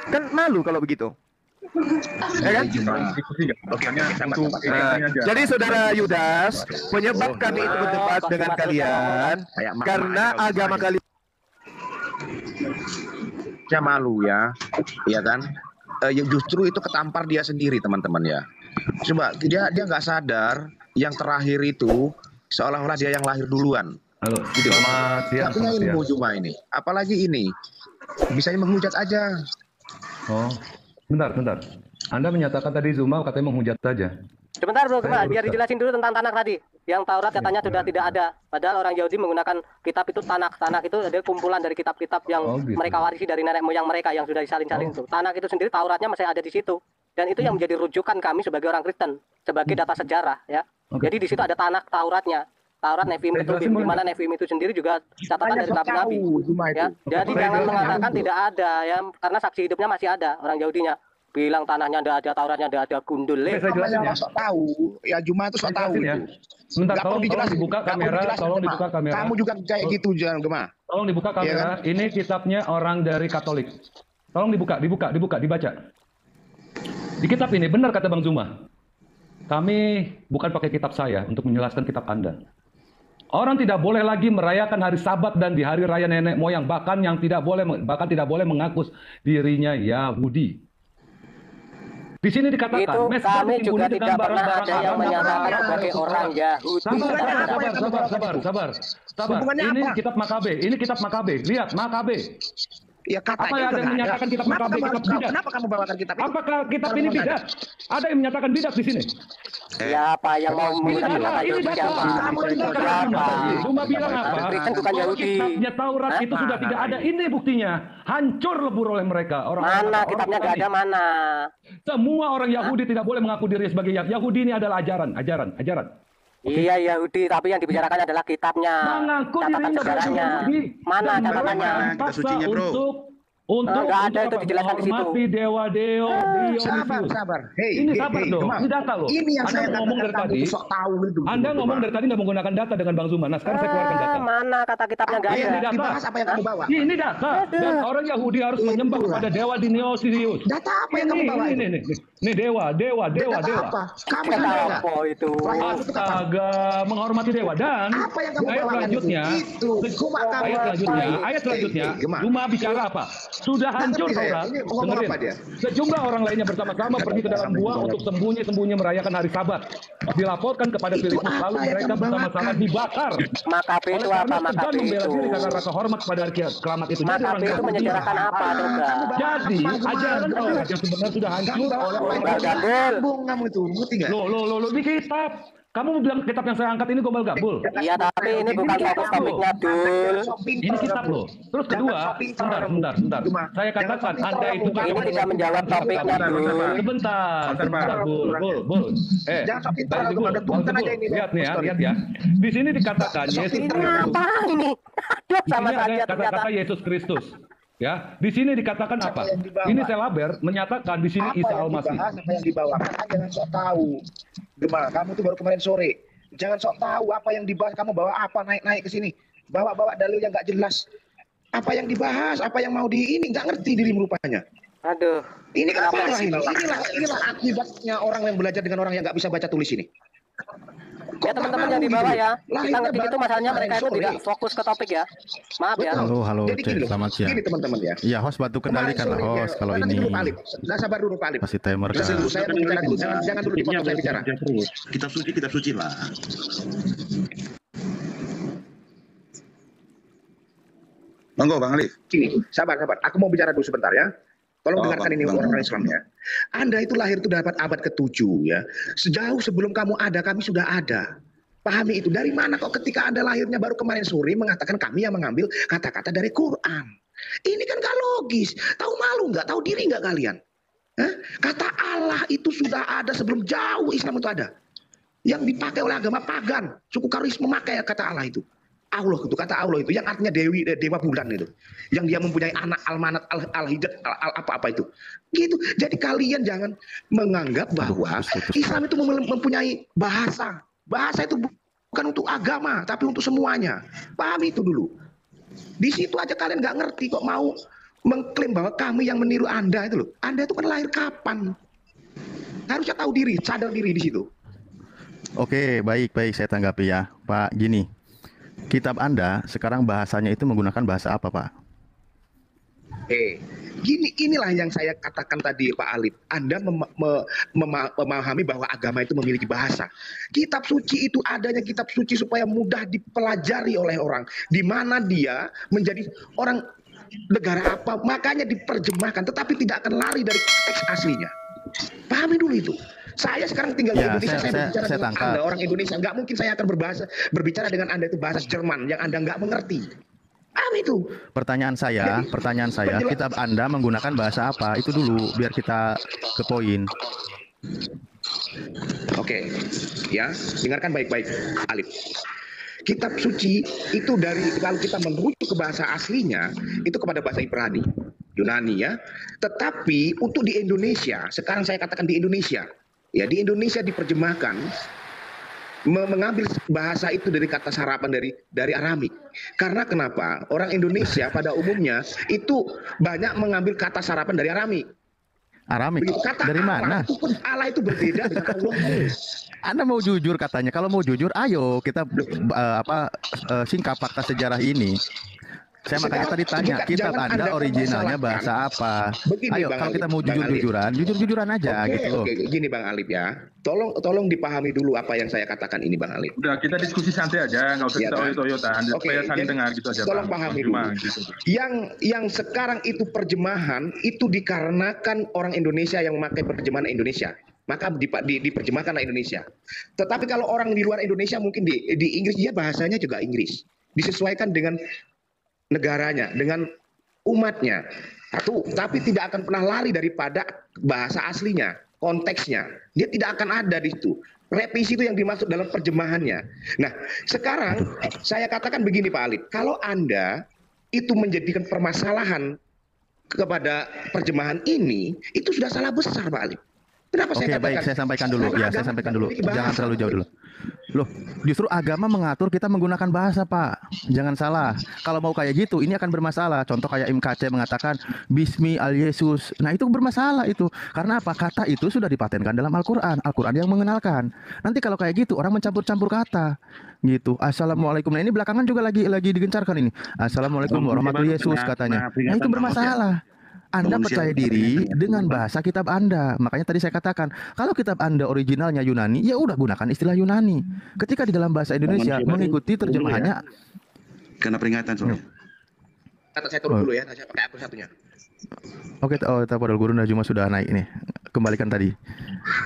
Kan malu kalau begitu. Ya kan? Jadi saudara Yudas, penyebab kami itu berdebat dengan kalian karena agama kalian malu ya, iya kan? Justru itu ketampar dia sendiri teman-teman ya. Coba dia nggak sadar yang terakhir itu seolah-olah dia yang lahir duluan. Halo, Gitu. selamat siang. Nggak punya Selamat siang. ilmu Juma ini. Apalagi ini. Bisa menghujat aja. Oh, bentar. Anda menyatakan tadi Zuma katanya menghujat saja. Sebentar bro, Saya biar uruskan. dijelasin dulu tentang tanah tadi. Yang Taurat katanya sudah tidak ada. Padahal orang Yahudi menggunakan kitab itu tanah. Tanah itu ada kumpulan dari kitab-kitab yang Oh, gitu. mereka warisi dari nenek moyang mereka yang sudah disalin-salin itu. Tanah itu sendiri Tauratnya masih ada di situ. Dan itu yang menjadi rujukan kami sebagai orang Kristen, sebagai data sejarah ya. Oke. Jadi di situ ada tanah Tauratnya. Taurat Nefim Saya itu jelasin di boleh mana Nefim itu sendiri juga catatan dari nabi-nabi. Juma itu. Ya, jadi Saya jangan jelasin mengatakan tidak ada ya, karena saksi hidupnya masih ada orang Yahudinya. Bilang tanahnya tidak ada, Tauratnya tidak ada, gundul. Oke, saya jelasin ya. Sok tahu. Ya Juma itu sok Saya tahu jelasin ya. itu. Sebentar, Nggak perlu tolong dijelasin. dibuka Nggak perlu kamera, dijelasin, tolong Gema. dibuka kamera. Kamu juga kayak gitu jangan Gema. Tolong dibuka kamera. Iya kan? Ini kitabnya orang dari Katolik. Tolong dibaca. Di kitab ini benar kata Bang Zuma. Kami bukan pakai kitab saya untuk menjelaskan kitab Anda. Orang tidak boleh lagi merayakan hari Sabat dan di hari raya nenek moyang, bahkan tidak boleh mengaku dirinya Yahudi. Di sini dikatakan, Itu mesbah kami juga ditimbuni tidak dengan pernah barang-barang ada yang haram. menyatakan sebagai orang Yahudi. Sabar. Hubungannya Ini apa? kitab Makabe. Lihat Makabe. Ya Apa katanya yang ada yang menyatakan kitab Makabe, kitab bidat? Kenapa kamu bawakan kitab itu? Apakah kitab ini bidat? Ada yang menyatakan bidat di sini. Siapa yang mau menggunakan kata Ini Yahudi data. siapa? Siapa? Cuma bilang apa? Kristen bukan Yahudi. Kitabnya Taurat itu sudah tidak ada. Ini buktinya. Hancur lebur oleh mereka. Mana kitabnya nggak ada mana? Semua orang Yahudi tidak boleh mengaku diri sebagai Yahudi. Ini adalah ajaran. Iya Yahudi, tapi yang dibicarakan adalah kitabnya, Mengaku catatan dirinya sejarahnya. Yahudi. Mana Dan catatannya? Mana kita sucinya, bro? Untuk nggak ada itu apa? dijelaskan di situ. Menghormati dewa-dewa, Sabar. Hei, Ini sabar dong. Gema. Ini data loh. Ini yang Anda saya ngomong katakan dari kamu tadi. tuh sok tahu itu. Anda ngomong dari tadi nggak menggunakan data dengan Bang Zuma. Nah sekarang saya keluarkan data. Mana kata kitabnya nggak Apa ada? yang dibahas apa yang kamu bawa? Ini data. Dan orang Yahudi harus menyembah kepada dewa Dionysius. Data apa yang kamu bawa? Ini dewa. Data apa? Kamu Kata sendiri. apa itu? Astaga, menghormati dewa. Dan Apa yang kamu ayat bawakan selanjutnya, itu? Cuma kamu. ayat selanjutnya, Gema. Zuma bicara apa? Sudah hancur ngerti saya. Taurat. Ini ngomong Dengerin. apa dia? Sejumlah orang lainnya bersama-sama pergi ke dalam gua untuk sembunyi-sembunyi merayakan hari Sabat. Dilaporkan kepada Filipus, apa lalu yang mereka kamu bersama-sama bawakan? dibakar. Makabe itu Oleh apa? karena segan Makabe membela itu. diri karena rasa hormat kepada hari kiamat itu. Jadi Makabe orang itu Yahudi- menyejarahkan apa coba? Jadi ajaran Taurat yang sebenarnya sudah hancur oleh orang Gombal gambul. Sambung kamu itu, ngerti nggak? Lo, ini kitab. Kamu bilang kitab yang saya angkat ini gombal gambul. Iya tapi ini bukan fokus topiknya Dul. Ini kitab loh. Terus kedua, sebentar. Saya katakan Anda itu kan Ini tidak menjawab topiknya Dul. Sebentar, Bul. Jangan sok pintar, Bang Bul. Bul, Ada punten aja ini, lihat nih ya, Bang. lihat ya. Di sini dikatakan Yesus Ini apa ini? Aduh Di sama sini ada saja ternyata. kata-kata Yesus Kristus. Ya, di sini dikatakan apa? yang dibawa? Ini Selaber menyatakan di sini Apa Isa yang Al-Masih. dibahas, apa yang dibawakan, jangan sok tahu. Gema, kamu tuh baru kemarin sore. Jangan sok tahu apa yang dibahas, kamu bawa apa naik-naik ke sini. Bawa dalil yang nggak jelas. Apa yang dibahas, apa yang mau di ini, nggak ngerti dirimu rupanya. Aduh. Ini Kenapa kenapa sih, ini? Bang? Inilah akibatnya orang yang belajar dengan orang yang nggak bisa baca tulis ini. Ya teman-teman yang di bawah ya, kita ngerti itu masalahnya mereka itu tidak fokus ke topik ya. Maaf ya. Halo, Jadi cek, gini loh, selamat siang. Gini teman-teman ya. Iya, host bantu kendalikan lah host kalau Nanti ini dulu Pak Alip. Sabar dulu Pak Alip. masih timer Saya kan. dulu, saya mau bicara dulu. Jangan dulu dipotong saya bicara. Kitab suci lah. Monggo Bang Alif. Gini, sabar. Aku mau bicara dulu sebentar ya. Tolong dengarkan ini Bang. orang Islam ya. Anda itu lahir itu dapat abad ke-7 ya. Sejauh sebelum kamu ada, kami sudah ada. Pahami itu. Dari mana kok ketika Anda lahirnya baru kemarin sore mengatakan kami yang mengambil kata-kata dari Quran. Ini kan gak logis. Tahu malu nggak? Tahu diri nggak kalian? Hah? Kata Allah itu sudah ada sebelum jauh Islam itu ada. Yang dipakai oleh agama pagan. Suku Karis memakai kata Allah itu. Allah itu kata Allah itu yang artinya dewa bulan itu, yang dia mempunyai anak almanat al-hijat apa itu gitu. Jadi kalian jangan menganggap bahwa Islam itu mempunyai bahasa itu bukan untuk agama tapi untuk semuanya. Pahami itu dulu. Di situ aja kalian nggak ngerti kok mau mengklaim bahwa kami yang meniru Anda itu loh. Anda itu kan lahir kapan? Harusnya tahu diri, sadar diri di situ. Oke, baik saya tanggapi ya. Pak, gini. Kitab Anda sekarang bahasanya itu menggunakan bahasa apa, Pak? Inilah yang saya katakan tadi Pak Alif. Anda memahami bahwa agama itu memiliki bahasa. Kitab suci itu adanya kitab suci supaya mudah dipelajari oleh orang. Di mana dia menjadi orang negara apa, makanya diterjemahkan. Tetapi tidak akan lari dari teks aslinya. Pahami dulu itu. Saya sekarang tinggal di Indonesia, saya berbicara dengan Anda orang Indonesia. Nggak mungkin saya akan berbicara dengan Anda itu bahasa Jerman yang Anda nggak mengerti. Itu. Pertanyaan saya, kitab Anda menggunakan bahasa apa? Itu dulu, biar kita ke poin. Oke, ya, dengarkan baik-baik, Alif. Kitab suci itu kalau kita merujuk ke bahasa aslinya, itu kepada bahasa Ibrani, Yunani ya. Tetapi untuk di Indonesia, sekarang saya katakan di Indonesia, ya di Indonesia diterjemahkan mengambil bahasa itu dari kata sarapan dari Aramik. Karena kenapa? Orang Indonesia pada umumnya itu banyak mengambil kata sarapan dari Aramik. Aramik? Kata dari mana? Allah itu berbeda dengan Allah. Anda mau jujur katanya. Kalau mau jujur, ayo kita singkap fakta sejarah ini. Saya makanya tadi tanya, kitab Anda originalnya bahasa apa? Begini, ayo, Bang kalau Alif, kita mau jujur-jujuran aja gitu loh. Oke, gini Bang Alif ya. Tolong dipahami dulu apa yang saya katakan ini Bang Alif. Udah, kita diskusi santai aja, nggak usah kita oyo-oyotan, supaya saling dengar gitu aja. Tolong pahami dulu. Gitu. Yang sekarang itu terjemahan itu dikarenakan orang Indonesia yang memakai terjemahan Indonesia. Maka diterjemahkanlah Indonesia. Tetapi kalau orang di luar Indonesia mungkin di Inggris, dia bahasanya juga Inggris. Disesuaikan dengan negaranya, dengan umatnya. Tapi tidak akan pernah lari daripada bahasa aslinya, konteksnya. Dia tidak akan ada di situ. Revisi itu yang dimaksud dalam terjemahannya. Nah, sekarang saya katakan begini Pak Alif, kalau Anda itu menjadikan permasalahan kepada terjemahan ini, itu sudah salah besar Pak Alif. Kenapa saya katakan? Baik, saya sampaikan dulu. Ya, saya sampaikan dulu. Jangan terlalu jauh dulu. Loh, justru agama mengatur kita menggunakan bahasa, Pak. Jangan salah. Kalau mau kayak gitu, ini akan bermasalah. Contoh kayak MKC mengatakan Bismi al Yesus. Nah, itu bermasalah itu. Karena apa? Kata itu sudah dipatenkan dalam Al-Qur'an. Al-Qur'an yang mengenalkan. Nanti kalau kayak gitu, orang mencampur-campur kata. Gitu. Assalamualaikum. Nah, ini belakangan juga lagi digencarkan ini. Assalamualaikum warahmatullahi Yesus katanya. Nah, itu bermasalah. Anda percaya diri dengan bahasa kitab Anda. Makanya tadi saya katakan, kalau kitab Anda originalnya Yunani, ya udah gunakan istilah Yunani. Ketika di dalam bahasa Indonesia mengikuti terjemahannya. Karena peringatan soalnya. Kata saya turun dulu ya, saya pakai akun satunya. Oke, Padahal Guru Najuma sudah naik nih. Kembalikan tadi.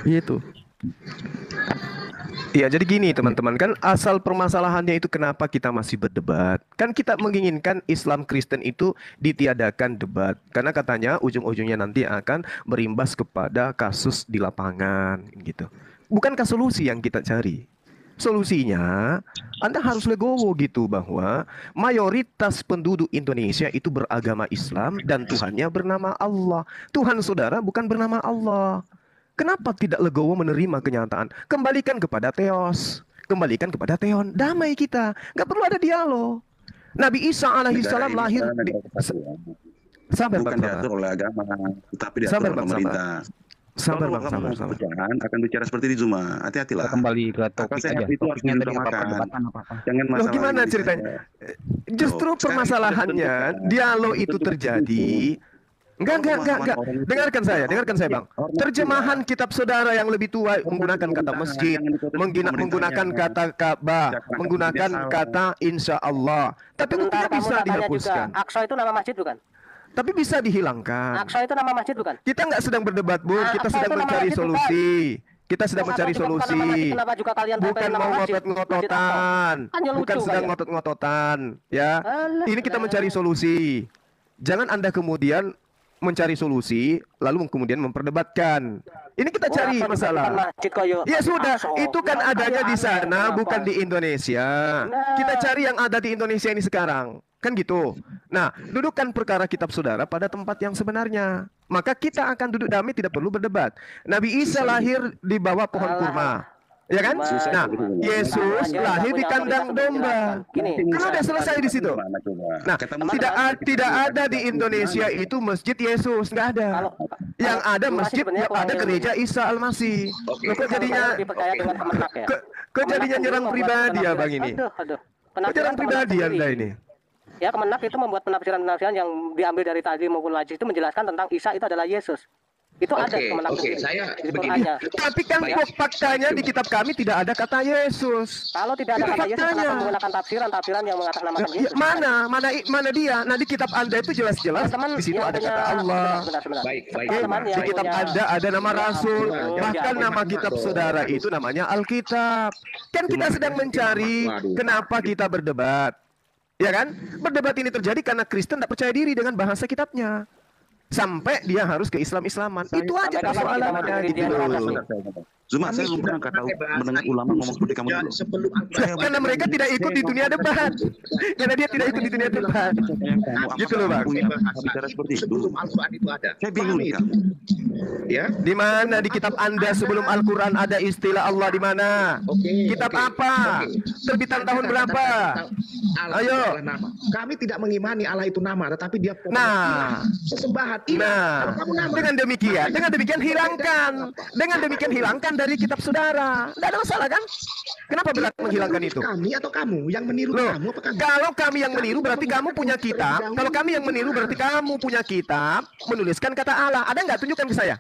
Itu. Ya, jadi gini teman-teman, kan asal permasalahannya itu kenapa kita masih berdebat. Kan kita menginginkan Islam Kristen itu ditiadakan debat. Karena katanya ujung-ujungnya nanti akan berimbas kepada kasus di lapangan gitu. Bukankah solusi yang kita cari? Solusinya, Anda harus legowo gitu bahwa mayoritas penduduk Indonesia itu beragama Islam dan Tuhannya bernama Allah. Tuhan saudara bukan bernama Allah. Kenapa tidak legowo menerima kenyataan? Kembalikan kepada Theos. Kembalikan kepada Theon. Damai kita. Nggak perlu ada dialog. Nabi Isa alaihissalam lahir di... Sabar, bukan diatur oleh agama, tapi diatur oleh pemerintah. Sabar. Akan bicara seperti itu cuma hati-hatilah. Kembali ke topik aja. Itu harus diutamakan. Jangan masalah. Gimana ceritanya? Justru permasalahannya dialog itu terjadi. Enggak. Dengarkan saya Bang. Terjemahan kitab saudara yang lebih tua menggunakan kata masjid, menggunakan kata Ka'bah, menggunakan kata insya Allah. Tapi itu bisa dihapuskan. Aqsa itu nama masjid bukan? Tapi bisa dihilangkan. Aqsa itu nama masjid bukan? Kita nggak sedang berdebat, Bung. Kita sedang mencari solusi. Kita sedang mencari solusi. Bukan mau ngotot-ngototan. Bukan sedang ngotot-ngototan. Ya. Ini kita mencari solusi. Jangan Anda kemudian mencari solusi lalu kemudian memperdebatkan. Ini kita cari masalah. Ya sudah, itu kan adanya di sana bukan di Indonesia. Kita cari yang ada di Indonesia ini sekarang. Kan gitu. Nah, dudukkan perkara kitab saudara pada tempat yang sebenarnya. Maka kita akan duduk damai, tidak perlu berdebat. Nabi Isa lahir di bawah pohon kurma. Ya kan? Nah, Yesus lahir di kandang domba. Kan udah selesai di situ. Nah, tidak ada di Indonesia itu masjid Yesus, nggak ada. Yang ada masjid, ada gereja Isa Al-Masih. Kok jadinya nyerang pribadi ya Bang ini? Kok nyerang pribadi Anda ini? Ya, Kemenak itu membuat penafsiran-penafsiran yang diambil dari tadi maupun wajib itu menjelaskan tentang Isa itu adalah Yesus. Itu ada Kemenak Oke, sendiri. saya Di begini. Qurannya. Tapi kan faktanya di kitab kami tidak ada kata Yesus. Kalau tidak ada Itu kata Yesus, faktanya. kenapa menggunakan tafsiran yang mengatasnamakan Ya, Yesus? mana dia? Nah, di kitab Anda itu jelas-jelas Teman-teman di situ yang ada punya- kata Allah. Sebentar. Baik, baik. Teman-teman Di yang kitab punya- Anda ada nama Rasul, bahkan nama kitab saudara itu namanya Alkitab. Kan kita sedang mencari kenapa kita berdebat. Ya kan? Berdebat ini terjadi karena Kristen tidak percaya diri dengan bahasa kitabnya. Sampai dia harus ke Islam-Islaman. Itu aja Sampai kapan kita mau persoalannya dengerin gitu dia loh. ngomong? Zuma, saya belum pernah mendengar ulama ngomong seperti kamu dulu. Sebelum Karena mereka tidak ikut di dunia debat. Karena dia tidak ikut di dunia debat. Gitu loh, Bang. Bicara seperti itu. sebelum Al-Quran itu ada. Saya bingung Pahami nih, itu. Ya. Di mana di kitab Anda sebelum Al-Quran ada istilah Allah di mana? Kitab apa? Terbitan tahun berapa? Allah Ayo. itu adalah nama. Kami tidak mengimani Allah itu nama, tetapi dia Nah. sesembahan. Iya. Nah, Kalau kamu nama, dengan demikian hilangkan dari kitab saudara. Tidak ada masalah kan? Kenapa berat menghilangkan itu? Kami atau kamu yang meniru Loh, kamu apa kami? kalau kami yang meniru berarti kamu punya kitab. Kalau kami yang meniru berarti kamu punya kitab menuliskan kata Allah. Ada nggak? Tunjukkan ke saya.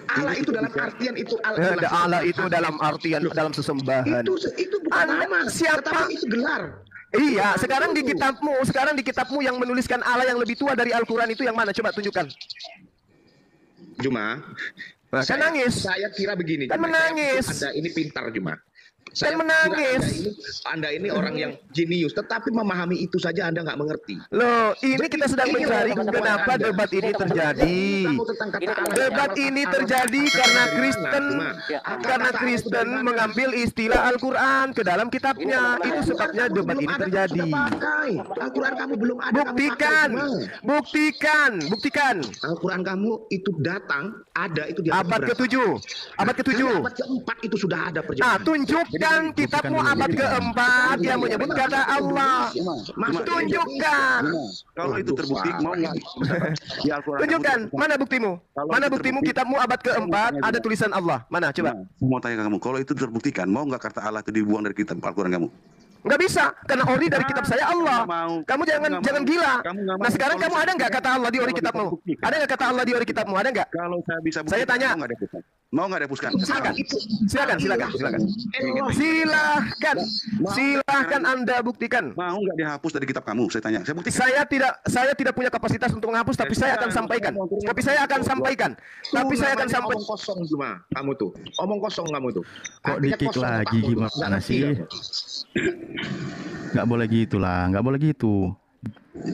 Allah itu dalam artian itu Allah itu dalam artian dalam sesembahan. Itu bukan nama, Siapa? tetapi itu gelar. Iya, sekarang di kitabmu yang menuliskan Allah yang lebih tua dari Al-Quran itu yang mana? Coba tunjukkan. Juma, Nah, kan nangis. Saya kira begini. Kan Juma. menangis. Anda ini pintar, Juma. Kan menangis. Anda ini orang yang jenius, tetapi memahami itu saja Anda nggak mengerti. Loh, ini kita sedang mencari kenapa debat ini terjadi. Debat ini terjadi karena Kristen mengambil istilah Al-Quran ke dalam kitabnya. Itu sebabnya debat ini terjadi. Al-Quran kamu belum ada. Buktikan. Al-Quran kamu itu datang, ada itu di Abad ke-7. Abad ke-4 itu sudah ada perjanjian. Tunjukkan kitabmu abad ke-4 yang menyebut kata Allah. Tunjukkan. Kalau itu terbukti, mau nggak? Di Al-Quran. Tunjukkan. Mana buktimu? Mana buktimu kitabmu abad ke-4 ada tulisan Allah? Mana? Coba. Saya mau tanya ke kamu, kalau itu terbuktikan, mau nggak kata Allah itu dibuang dari kitab Al-Quran kamu? Nggak bisa, karena ori dari kitab saya Allah. Kamu jangan gila. Nah sekarang kamu ada nggak kata Allah di ori kitabmu? Ada nggak kata Allah di ori kitabmu? Ada nggak? Kalau saya bisa Saya tanya. Mau nggak dihapuskan? Silakan Anda buktikan. Mau nggak dihapus dari kitab kamu? Saya tanya. Saya buktikan. Saya tidak punya kapasitas untuk menghapus, tapi saya akan sampaikan. Omong kosong cuma kamu tuh. Omong kosong kamu tuh. Kok dikik lagi gimana sih? Nggak boleh gitu lah, nggak boleh gitu.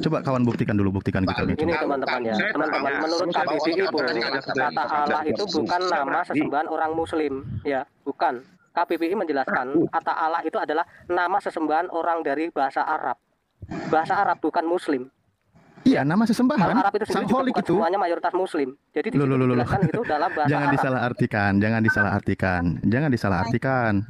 Coba kawan buktikan kitabnya. Ini teman-teman ya, teman-teman menurut KBBI kata Allah itu bukan nama sesembahan orang Muslim, ya, bukan. KBBI menjelaskan kata Allah itu adalah nama sesembahan orang dari bahasa Arab bukan Muslim. Iya, nama Kalau sesembahan. Arab itu sendiri juga Sangholik bukan itu. semuanya mayoritas Muslim. Jadi dijelaskan itu dalam bahasa Jangan disalahartikan.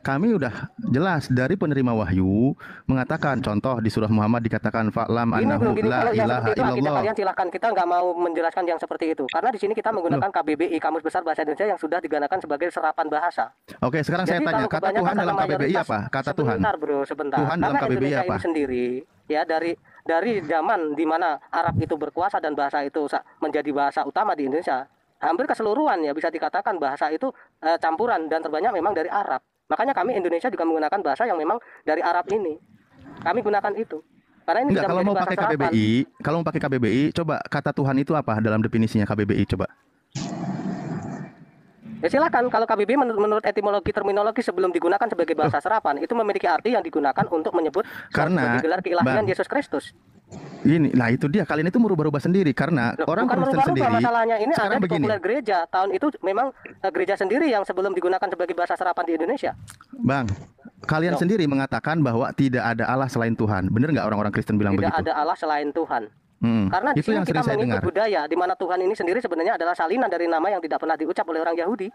Kami udah jelas dari penerima wahyu mengatakan, contoh di surah Muhammad dikatakan fa'lam annahu la ilaha illallah. Kalian silakan, kita nggak mau menjelaskan yang seperti itu. Karena di sini kita menggunakan KBBI, Kamus Besar Bahasa Indonesia yang sudah digunakan sebagai serapan bahasa. Oke, sekarang saya tanya, kata Tuhan dalam KBBI apa? Kata Tuhan. Sebentar. Tuhan dalam Karena KBBI Indonesia apa? ini sendiri, ya dari zaman di mana Arab itu berkuasa dan bahasa itu menjadi bahasa utama di Indonesia, hampir keseluruhan ya bisa dikatakan bahasa itu campuran dan terbanyak memang dari Arab. Makanya kami Indonesia juga menggunakan bahasa yang memang dari Arab ini. Kami gunakan itu. Karena ini Enggak, kalau mau pakai KBBI, coba kata Tuhan itu apa dalam definisinya KBBI coba. Ya silakan, kalau KBBI menurut etimologi terminologi sebelum digunakan sebagai bahasa serapan itu memiliki arti yang digunakan untuk menyebut sebagai gelar keilahian Yesus Kristus. Ini, nah itu dia, kalian itu merubah-rubah sendiri karena orang Kristen sendiri. Masalahnya ini ada di begini. populer gereja. Tahun itu memang gereja sendiri yang sebelum digunakan sebagai bahasa serapan di Indonesia. Bang, kalian sendiri mengatakan bahwa tidak ada Allah selain Tuhan. Bener nggak orang-orang Kristen bilang begitu? Tidak ada Allah selain Tuhan. Karena di sini kita mengikut budaya di mana Tuhan ini sendiri sebenarnya adalah salinan dari nama yang tidak pernah diucap oleh orang Yahudi.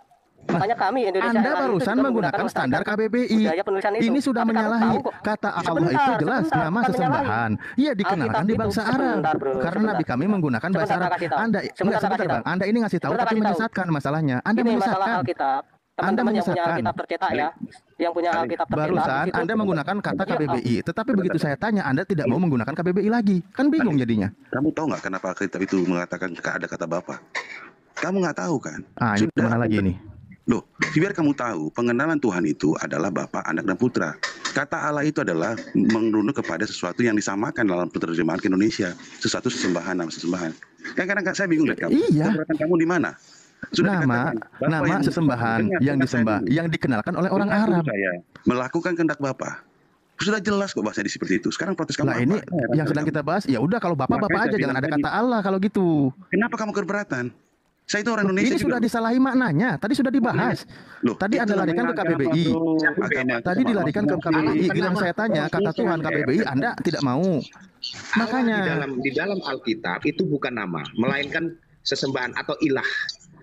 Makanya kami Indonesia Anda barusan menggunakan standar KBBI. Ini sudah menyalahi. Kata Allah itu jelas nama sesembahan. Iya dikenakan di bangsa Arab. Karena Nabi kami menggunakan bahasa Arab. Anda ini ngasih tahu tapi menyesatkan masalahnya. Anda ini menyesatkan. masalah Alkitab. teman-teman yang punya Alkitab tercetak ya, yang punya Alkitab tercetak. Barusan Anda menggunakan kata KBBI, tetapi begitu saya tanya Anda tidak mau menggunakan KBBI lagi, kan bingung jadinya. Kamu tahu nggak kenapa Alkitab itu mengatakan ada kata Bapa? Kamu nggak tahu kan? Ini mana lagi ini? Loh, biar kamu tahu, pengenalan Tuhan itu adalah Bapa, Anak, dan Putra. Kata Allah itu adalah menurunkan kepada sesuatu yang disamakan dalam penerjemahan ke Indonesia. Sesuatu sesembahan, nama sesembahan. Kan kadang saya bingung lihat kamu. Iya. Keberatan kamu di mana? Nama sesembahan yang disembah, yang dikenalkan oleh orang Arab. Saya melakukan kehendak Bapa. Sudah jelas kok bahasa seperti itu. Sekarang protes kamu. Nah ini yang sedang kita bahas. Ya udah kalau Bapak aja, jangan ada kata Allah kalau gitu. Kenapa kamu keberatan? Saya itu orang Indonesia. Ini sudah disalahi maknanya. Tadi sudah dibahas. Tadi Anda larikan ke KBBI. Tadi dilarikan ke KBBI. Giliran saya tanya kata Tuhan KBBI, Anda tidak mau. Makanya di dalam Alkitab itu bukan nama, melainkan sesembahan atau ilah.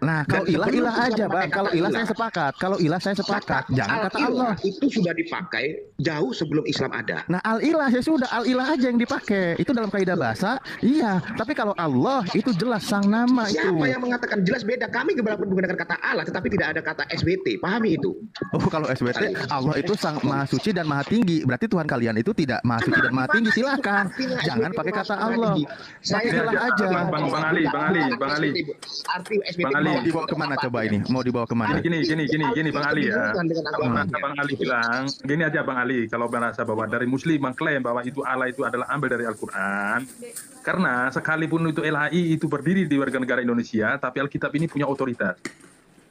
Nah, kalau ilah aja, Bang. Kalau ilah saya sepakat. Kalau ilah saya sepakat. Jangan kata Allah. Itu sudah dipakai jauh sebelum Islam ada. Nah, al-ilah ya sudah, al-ilah aja yang dipakai. Itu dalam kaidah bahasa. Iya, tapi kalau Allah itu jelas sang nama itu. Siapa yang mengatakan jelas beda? Kami menggunakan kata Allah, tetapi tidak ada kata SBT. Pahami itu. Oh, kalau SBT, Allah itu sang maha suci dan maha tinggi. Berarti Tuhan kalian itu tidak maha suci dan maha tinggi. Silakan. Jangan pakai kata Allah. Pakai ilah aja. Bang Ali. Arti SBT mau dibawa kemana coba ini? Mau dibawa kemana? Gini Bang Ali ya. Bang Ali bilang, gini aja Bang Ali, kalau merasa bahwa dari Muslim mengklaim bahwa itu Allah itu adalah ambil dari Al-Quran, karena sekalipun itu LHI itu berdiri di warga negara Indonesia, tapi Alkitab ini punya otoritas.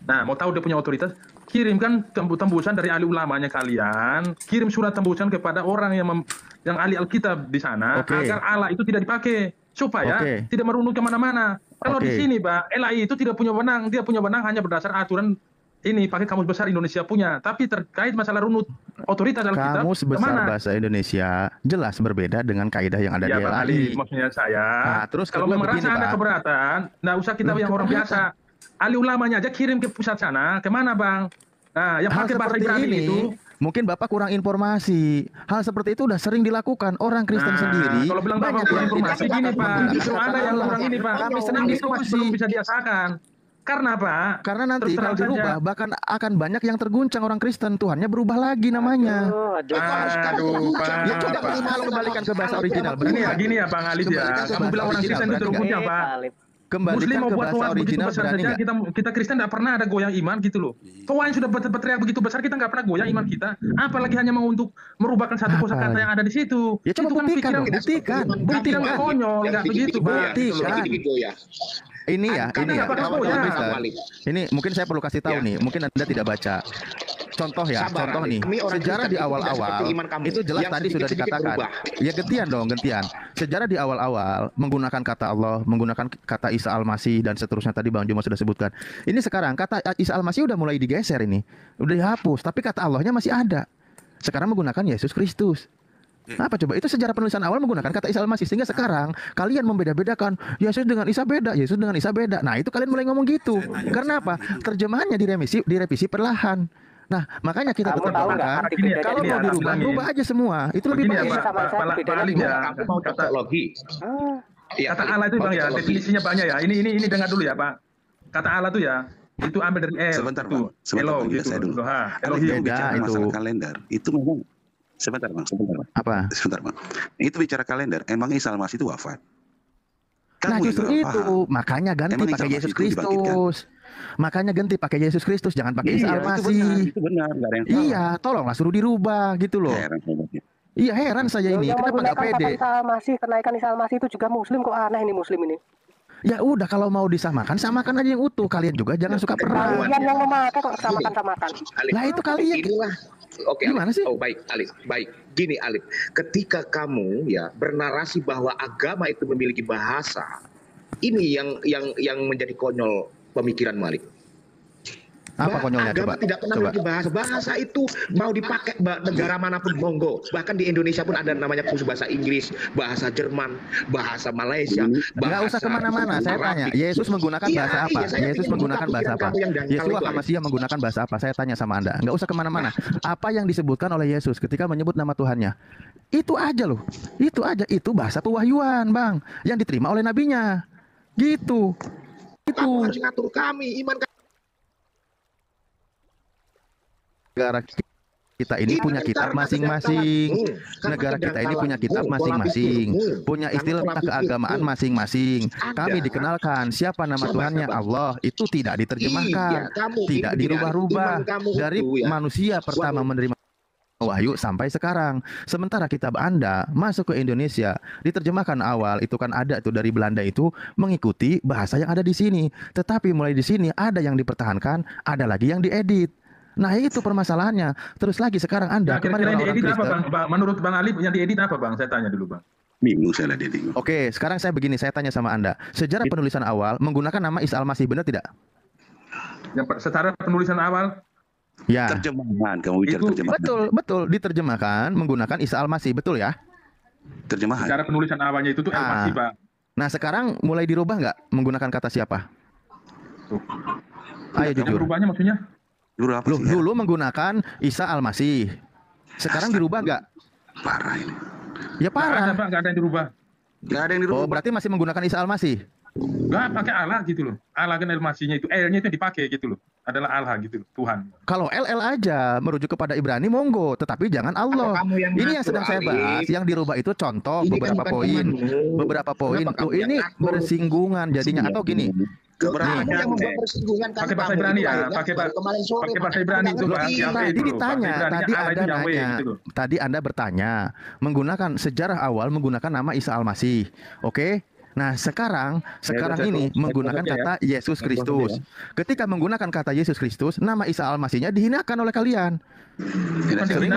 Nah, mau tahu dia punya otoritas? Kirimkan tembusan dari ahli ulamanya kalian, kirim surat tembusan kepada orang yang ahli Alkitab di sana, agar Allah itu tidak dipakai, supaya tidak merunut kemana-mana. Kalau di sini, Pak, LAI itu tidak punya wewenang, dia punya wewenang hanya berdasar aturan ini pakai kamus besar Indonesia punya, tapi terkait masalah runut otoritas Alkitab, kamus besar bahasa Indonesia jelas berbeda dengan kaidah yang ada di LAI. Maksudnya saya, terus kalau merasa Anda keberatan, nggak usah kita yang orang biasa, ahli ulamanya aja kirim ke pusat sana, kemana Bang? Nah, yang pakai bahasa Ibrani itu. Mungkin Bapak kurang informasi. Hal seperti itu udah sering dilakukan orang Kristen sendiri. Kalau bilang Bapak kurang informasi gini Pak, justru Anda yang kurang ini Pak. Kami sering diskusi belum bisa diasakan. Karena Pak? Karena nanti kalau dirubah bahkan akan banyak yang terguncang orang Kristen. Tuhannya berubah lagi namanya. Aduh Pak. Ya coba minimal kembalikan ke bahasa original. Gini ya Bang Ali ya. Kamu bilang orang Kristen itu terguncang Pak. Kembalikan ke bahasa original berani saja kita Kristen tidak pernah ada goyang iman gitu loh. Tuhan sudah berteriak begitu besar, kita nggak pernah goyang iman kita. Apalagi hanya mau untuk merubahkan satu kosakata yang ada di situ. Ya coba buktikan. Nggak konyol, nggak begitu Pak. Ini mungkin saya perlu kasih tahu nih, mungkin Anda tidak baca. Contoh nih, sejarah di awal-awal itu jelas tadi sudah dikatakan. Ya gantian. Sejarah di awal-awal menggunakan kata Allah, menggunakan kata Isa Al-Masih dan seterusnya tadi Bang Juma sudah sebutkan. Ini sekarang kata Isa Al-Masih udah mulai digeser ini, udah dihapus, tapi kata Allahnya masih ada. Sekarang menggunakan Yesus Kristus. Apa coba? Itu sejarah penulisan awal menggunakan kata Isa Al-Masih, sehingga sekarang kalian membeda-bedakan Yesus dengan Isa beda. Nah, itu kalian mulai ngomong gitu. Karena apa? Terjemahannya direvisi perlahan. Nah, makanya kita tetap katakan kalau mau dirubah aja semua. Itu lebih baik. Kata logi. Kata Allah itu Bang ya, definisinya banyak ya. Ini dengar dulu ya, Pak. Kata Allah itu ya, itu ambil dari sebentar Bang, saya dulu. Elohim bicara masalah kalender. Itu memang sebentar Bang. Apa? Sebentar Bang. Itu bicara kalender. Emang Isa Al-Masih itu wafat? Nah justru itu, makanya ganti pakai Yesus Kristus. Makanya ganti pakai Yesus Kristus, jangan pakai Isa Al-Masih. Itu benar. Iya, tolonglah suruh dirubah gitu loh. Iya heran saya ini, kenapa nggak pede? Kenaikan Isa Al-Masih itu juga Muslim, kok aneh ini Muslim ini. Ya udah kalau mau disamakan, samakan aja yang utuh. Kalian juga jangan suka perang. Kalian yang memakai kok samakan. Lah itu kalian. Oke, gimana sih? Oh baik, Alif. Baik. Gini Alif, ketika kamu ya bernarasi bahwa agama itu memiliki bahasa, ini yang menjadi konyol pemikiran Malik. Apa konyolnya? Agama tidak pernah memiliki bahasa. Bahasa itu mau dipakai negara manapun monggo. Bahkan di Indonesia pun ada namanya khusus bahasa Inggris, bahasa Jerman, bahasa Malaysia. Nggak usah kemana-mana. Saya tanya, Yesus menggunakan bahasa apa? Yesus menggunakan bahasa apa? Yesus Al-Masih menggunakan bahasa apa? Saya tanya sama Anda. Nggak usah kemana-mana. Apa yang disebutkan oleh Yesus ketika menyebut nama Tuhannya? Itu aja loh. Itu aja. Itu bahasa pewahyuan, Bang. Yang diterima oleh nabinya. Gitu. Itu. Kamu harus ngatur kami, iman negara kita ini punya kitab masing-masing. Negara kita ini punya kitab masing-masing, punya istilah keagamaan masing-masing. Kami dikenalkan siapa nama Tuhannya Allah itu tidak diterjemahkan, tidak dirubah-rubah dari manusia pertama menerima wahyu sampai sekarang. Sementara kitab Anda masuk ke Indonesia, diterjemahkan awal itu kan ada tuh dari Belanda itu mengikuti bahasa yang ada di sini. Tetapi mulai di sini ada yang dipertahankan, ada lagi yang diedit. Nah itu permasalahannya. Terus lagi sekarang Anda kira-kira yang diedit apa bang? Menurut Bang Alif yang diedit apa bang? Saya tanya dulu bang. Bingung saya lah diedit. Oke, sekarang saya begini, saya tanya sama Anda. Sejarah penulisan awal menggunakan nama Isa Al-Masih, benar tidak? Yang secara penulisan awal? Ya. Terjemahan, kamu bicara terjemahan. Betul, diterjemahkan menggunakan Isa Al-Masih, betul ya? Terjemahan. Secara penulisan awalnya itu tuh Al-Masih bang. Nah sekarang mulai dirubah nggak menggunakan kata siapa? Ayo jujur. Berubahnya maksudnya? Dulu menggunakan Isa Al-Masih. Sekarang dirubah nggak? Parah ini. Ya parah. Nggak ada yang dirubah. Nggak ada yang dirubah. Oh berarti masih menggunakan Isa Al-Masih? Nggak pakai Allah gitu loh. Allah kan Al-Masihnya itu, L-nya itu dipakai gitu loh. Adalah Allah gitu loh, Tuhan. Kalau LL aja merujuk kepada Ibrani monggo, tetapi jangan Allah. Ini yang sedang saya bahas. Yang dirubah itu contoh beberapa poin. Beberapa poin. Tuh ini bersinggungan jadinya atau gini. Kamu yang membuat persinggungan kan pakai bahasa Ibrani ya, pakai bahasa Ibrani itu Bang. Tadi ditanya, tadi Anda nanya, tadi Anda bertanya menggunakan sejarah awal menggunakan nama Isa Al-Masih. Oke? Nah, sekarang ini menggunakan kata Yesus Kristus. Ketika menggunakan kata Yesus Kristus, nama Isa Al-Masihnya dihinakan oleh kalian. Sering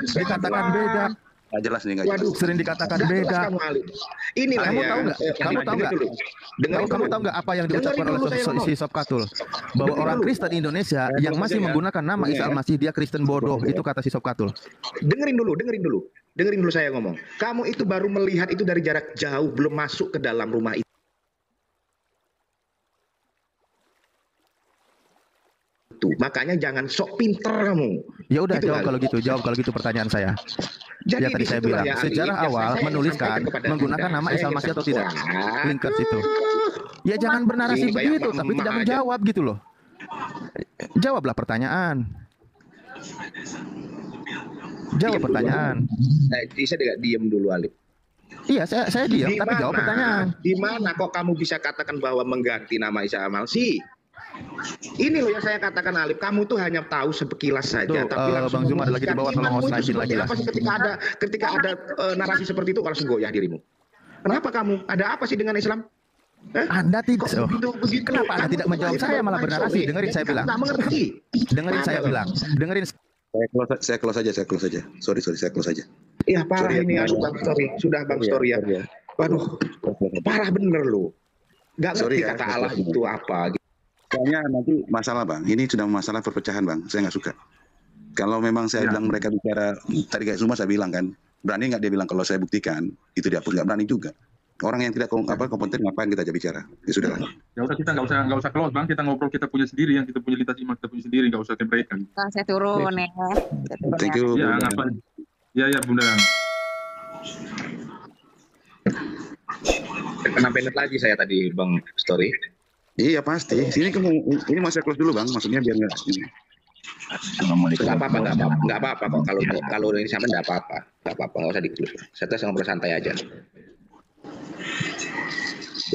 dikatakan beda. Nggak jelas nih, nggak jelas. Sering dikatakan beda. Inilah kamu tahu nggak? Kamu tahu nggak apa yang diucapkan oleh si Sob Katul? Bahwa orang Kristen Indonesia yang masih menggunakan nama Isa Al-Masih dia Kristen bodoh. Itu kata si Sob Katul. Dengerin dulu saya ngomong. Kamu itu baru melihat itu dari jarak jauh, belum masuk ke dalam rumah itu. Makanya jangan sok pinter kamu. Ya udah jawab kalau gitu pertanyaan saya. Jadi ya tadi saya bilang sejarah awal menuliskan menggunakan nama Isa Al-Masih atau tidak? Linkers itu. Ya jangan bernarasi begitu tapi tidak menjawab gitu loh. Jawablah pertanyaan. Jawab pertanyaan. Saya tidak diam dulu Alif. Iya, saya diam tapi jawab pertanyaan. Di mana kok kamu bisa katakan bahwa mengganti nama Isa Al-Masih? Ini loh yang saya katakan Alif, kamu tuh hanya tahu sepekilas saja. Tapi Bang Zuma ada lagi di bawah, tolong naikin lagi lah. Ketika ada narasi seperti itu, kalau goyah dirimu. Kenapa kamu? Ada apa sih dengan Islam? Anda tidak. Kenapa Anda tidak menjawab saya malah bernarasi? Dengerin saya bilang. Dengerin saya bilang. Dengerin. Saya close saja. Sorry, saya close saja. Iya parah ini ya, sudah Bang Story ya. Waduh, parah bener loh. Gak ngerti kata Allah itu apa. Soalnya nanti masalah bang, ini sudah masalah perpecahan bang, saya nggak suka. Kalau memang saya bilang mereka bicara, tadi kayak semua saya bilang kan, berani nggak dia bilang kalau saya buktikan, itu dia pun nggak berani juga. Orang yang tidak kompeten ngapain kita aja bicara, ya sudah lah. Ya udah kita nggak usah close bang, kita ngobrol kita punya sendiri, yang kita punya lintas iman kita punya sendiri, nggak usah tempelkan. Saya turun ya. Thank you. Ya ngapain? Ya Bunda. Kena penet lagi saya tadi Bang Story. Iya pasti. Ini masih close dulu bang, maksudnya biar nggak. Nggak apa-apa kok kalau ini sampai nggak apa-apa nggak usah di-close. Saya ngobrol santai aja.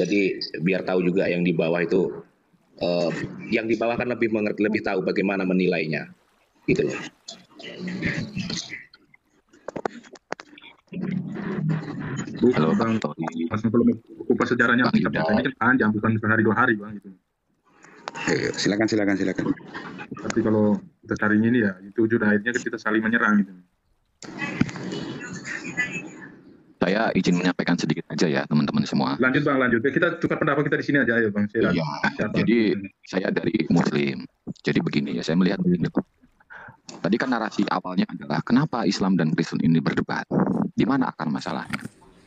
Jadi biar tahu juga yang di bawah itu, yang di bawah kan lebih mengerti, lebih tahu bagaimana menilainya, gitu loh. Halo Bang Tony. Belum kupas sejarahnya ini kan panjang, bukan sehari 2 hari bang gitu. Silakan. Tapi kalau kita cari ini ya itu ujung akhirnya kita saling menyerang gitu. Saya izin menyampaikan sedikit aja ya teman-teman semua. Lanjut bang, lanjut. Kita tukar pendapat kita di sini aja ya bang. Iya. Jadi saya dari Muslim. Jadi begini ya, saya melihat begini. Tadi kan narasi awalnya adalah kenapa Islam dan Kristen ini berdebat. Di mana akar masalahnya?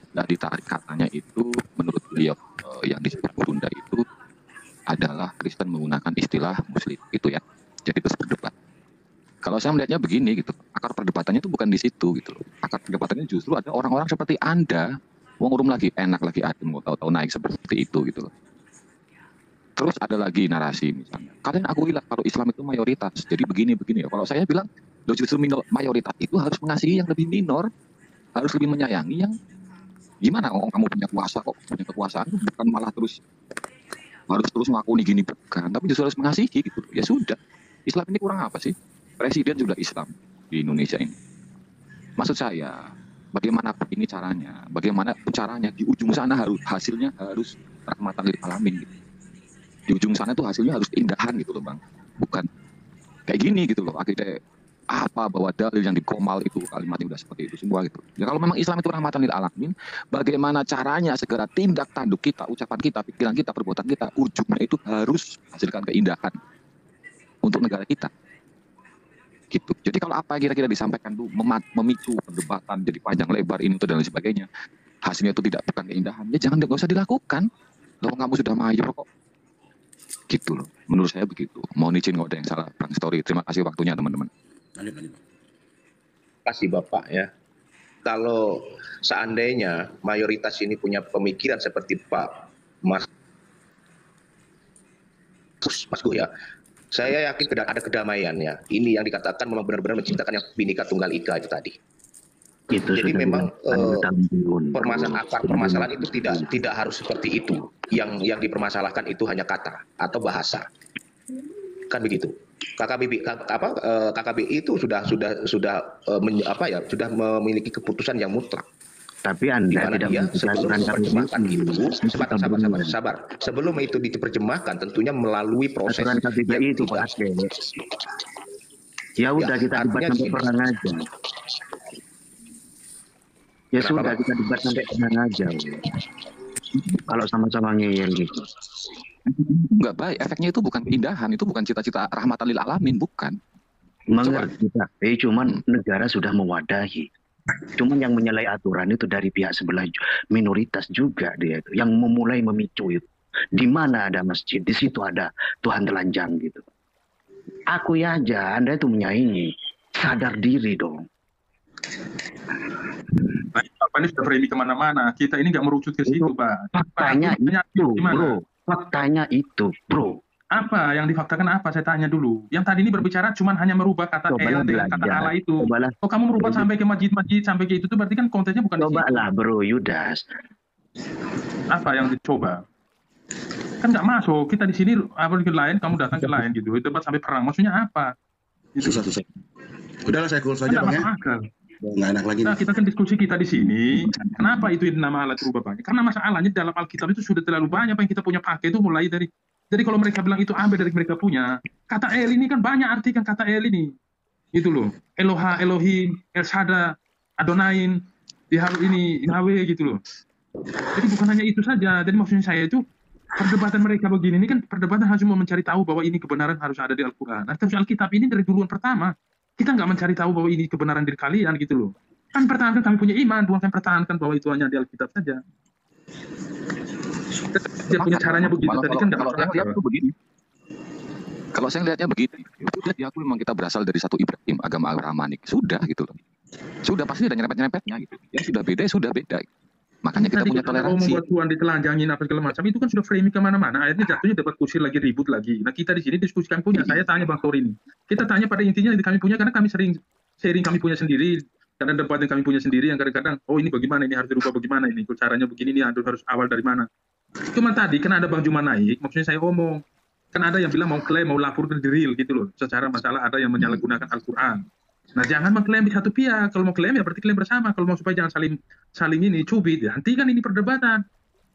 Nah, ditarik katanya itu menurut beliau yang disebut Bunda itu adalah Kristen menggunakan istilah Muslim gitu ya. Jadi terus berdebat. Kalau saya melihatnya begini gitu, akar perdebatannya itu bukan di situ gitu loh. Akar perdebatannya justru ada orang-orang seperti Anda, wong urum lagi enak lagi adem, mau tahu-tahu naik seperti itu gitu loh. Terus ada lagi narasi misalnya, kalian akuilah kalau Islam itu mayoritas, jadi begini-begini ya. Kalau saya bilang, loh justru mayoritas itu harus mengasihi yang lebih minor, harus lebih menyayangi yang gimana? Oh, kamu punya kuasa kok, punya kekuasaan bukan malah terus harus terus ngakuni gini, bukan, tapi justru harus mengasihi gitu. Ya sudah, Islam ini kurang apa sih? Presiden juga Islam di Indonesia ini. Maksud saya, bagaimana ini caranya? Bagaimana caranya di ujung sana hasilnya harus rahmatan lil alamin gitu. Di ujung sana tuh hasilnya harus keindahan gitu loh Bang, bukan kayak gini gitu loh. Akhirnya apa bahwa dalil yang dikomal itu kalimatnya udah seperti itu semua gitu. Ya kalau memang Islam itu rahmatan lil alamin, bagaimana caranya segera tindak tanduk kita, ucapan kita, pikiran kita, perbuatan kita, ujungnya itu harus hasilkan keindahan untuk negara kita gitu. Jadi kalau apa kira-kira disampaikan tuh memicu perdebatan jadi panjang lebar ini itu dan lain sebagainya, hasilnya itu tidak bukan keindahan, ya jangan, nggak usah dilakukan. Loh kamu sudah mayor kok gitu loh, menurut saya begitu. Mohon izin kalau ada yang salah Bang Story. Terima kasih waktunya teman-teman. Terima kasih Bapak ya. Kalau seandainya mayoritas ini punya pemikiran seperti Pak Mas Gu ya, saya yakin ada kedamaian ya. Ini yang dikatakan memang benar-benar menciptakan yang Bhinneka Tunggal Ika itu tadi. Jadi memang permasalahan itu tidak harus seperti itu. Yang dipermasalahkan itu hanya kata atau bahasa, kan begitu. KKBI itu sudah memiliki keputusan yang mutlak. Tapi Anda tidak sebelum diterjemahkan itu, sabar. Sebelum itu diterjemahkan, tentunya melalui proses KBBI itu Pak. Ya udah kita debat sampai perang aja. Ya sudah kita debat sampai perang aja. Kalau sama-sama ngeyel gitu. Enggak baik, efeknya itu bukan keindahan, itu bukan cita-cita rahmatan lil alamin, bukan. Mengerti, tapi cuman negara sudah mewadahi. Cuman yang menyalahi aturan itu dari pihak sebelah minoritas juga dia itu, yang memulai memicu itu. Di mana ada masjid, di situ ada Tuhan telanjang gitu. Akui aja, Anda itu menyaingi. Sadar diri dong. Pak ini sudah framing kemana-mana. Kita ini nggak merucut ke situ, Pak. Faktanya itu, bro. Faktanya itu, bro. Apa yang difaktakan apa? Saya tanya dulu. Yang tadi ini berbicara cuma hanya merubah kata El dengan kata Allah itu. Oh, kamu merubah sampai ke masjid-masjid, sampai ke itu berarti kan konteksnya bukan di situ. Cobalah, bro, Yudas. Apa yang dicoba? Kan nggak masuk. Kita di sini apa ke lain, kamu datang ke lain gitu. Debat sampai perang. Maksudnya apa? Susah. Udahlah saya close saja, Bang ya. Nggak enak lagi. Nah, kita kan diskusi kita di sini. Kenapa itu nama Allah berubah banyak? Karena masalahnya dalam Alkitab itu sudah terlalu banyak apa yang kita punya pakai itu mulai dari. Jadi kalau mereka bilang itu ambil dari mereka punya. Kata El ini kan banyak arti kan kata El ini. Itu loh. Eloha, Elohim, El Shaddai, Adonain, Yahweh gitu loh. Jadi bukan hanya itu saja. Jadi maksudnya saya itu perdebatan mereka begini ini kan perdebatan harus mencari tahu bahwa ini kebenaran harus ada di Al-Quran. Nah, tapi Alkitab ini dari duluan pertama. Kita nggak mencari tahu bahwa ini kebenaran diri kalian gitu loh. Kan pertahankan kami punya iman, bukan kami pertahankan bahwa itu hanya di Alkitab saja. Dia punya caranya begitu. Tadi kan kalau saya lihat itu begini. Kalau saya lihatnya begini, sudah diakui memang kita berasal dari satu Ibrahim, agama Abrahamanik. Sudah gitu loh. Sudah pasti ada nyerempet-nyerempetnya gitu. Ya sudah beda, sudah beda. Makanya kita punya toleransi. Membuat Tuhan ditelanjangin apa segala macam itu kan sudah framing kemana-mana. Akhirnya jatuhnya debat kusir lagi, ribut lagi. Nah kita di sini diskusi kami punya. Saya tanya Bang Tori ini. Kita tanya pada intinya yang kami punya karena kami sering sharing kami punya sendiri. Karena debat yang kami punya sendiri yang kadang-kadang oh ini bagaimana ini harus dirubah bagaimana ini caranya begini ini harus awal dari mana. Cuma tadi kan ada Bang Juma naik, maksudnya saya ngomong kan ada yang bilang mau klaim mau lapor ke real gitu loh. Secara masalah ada yang menyalahgunakan Al-Quran. Nah jangan mengklaim di satu pihak. Kalau mau klaim ya berarti klaim bersama. Kalau mau supaya jangan saling ini cubit ya hentikan ini perdebatan.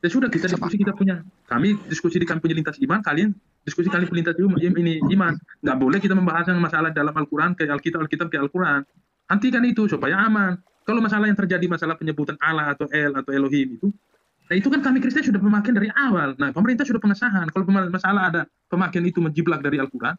Ya sudah kita diskusi kita punya. Kami diskusi di kami punya lintas iman, kalian diskusi kalian lintas ini iman. Nggak boleh kita membahas yang masalah dalam Al-Quran ke Alkitab ke Al-Quran. Hentikan itu supaya aman. Kalau masalah yang terjadi masalah penyebutan Allah atau El atau Elohim itu, nah itu kan kami Kristen sudah pemakaian dari awal. Nah pemerintah sudah pengesahan. Kalau masalah ada pemakaian itu menjiblak dari Al-Quran.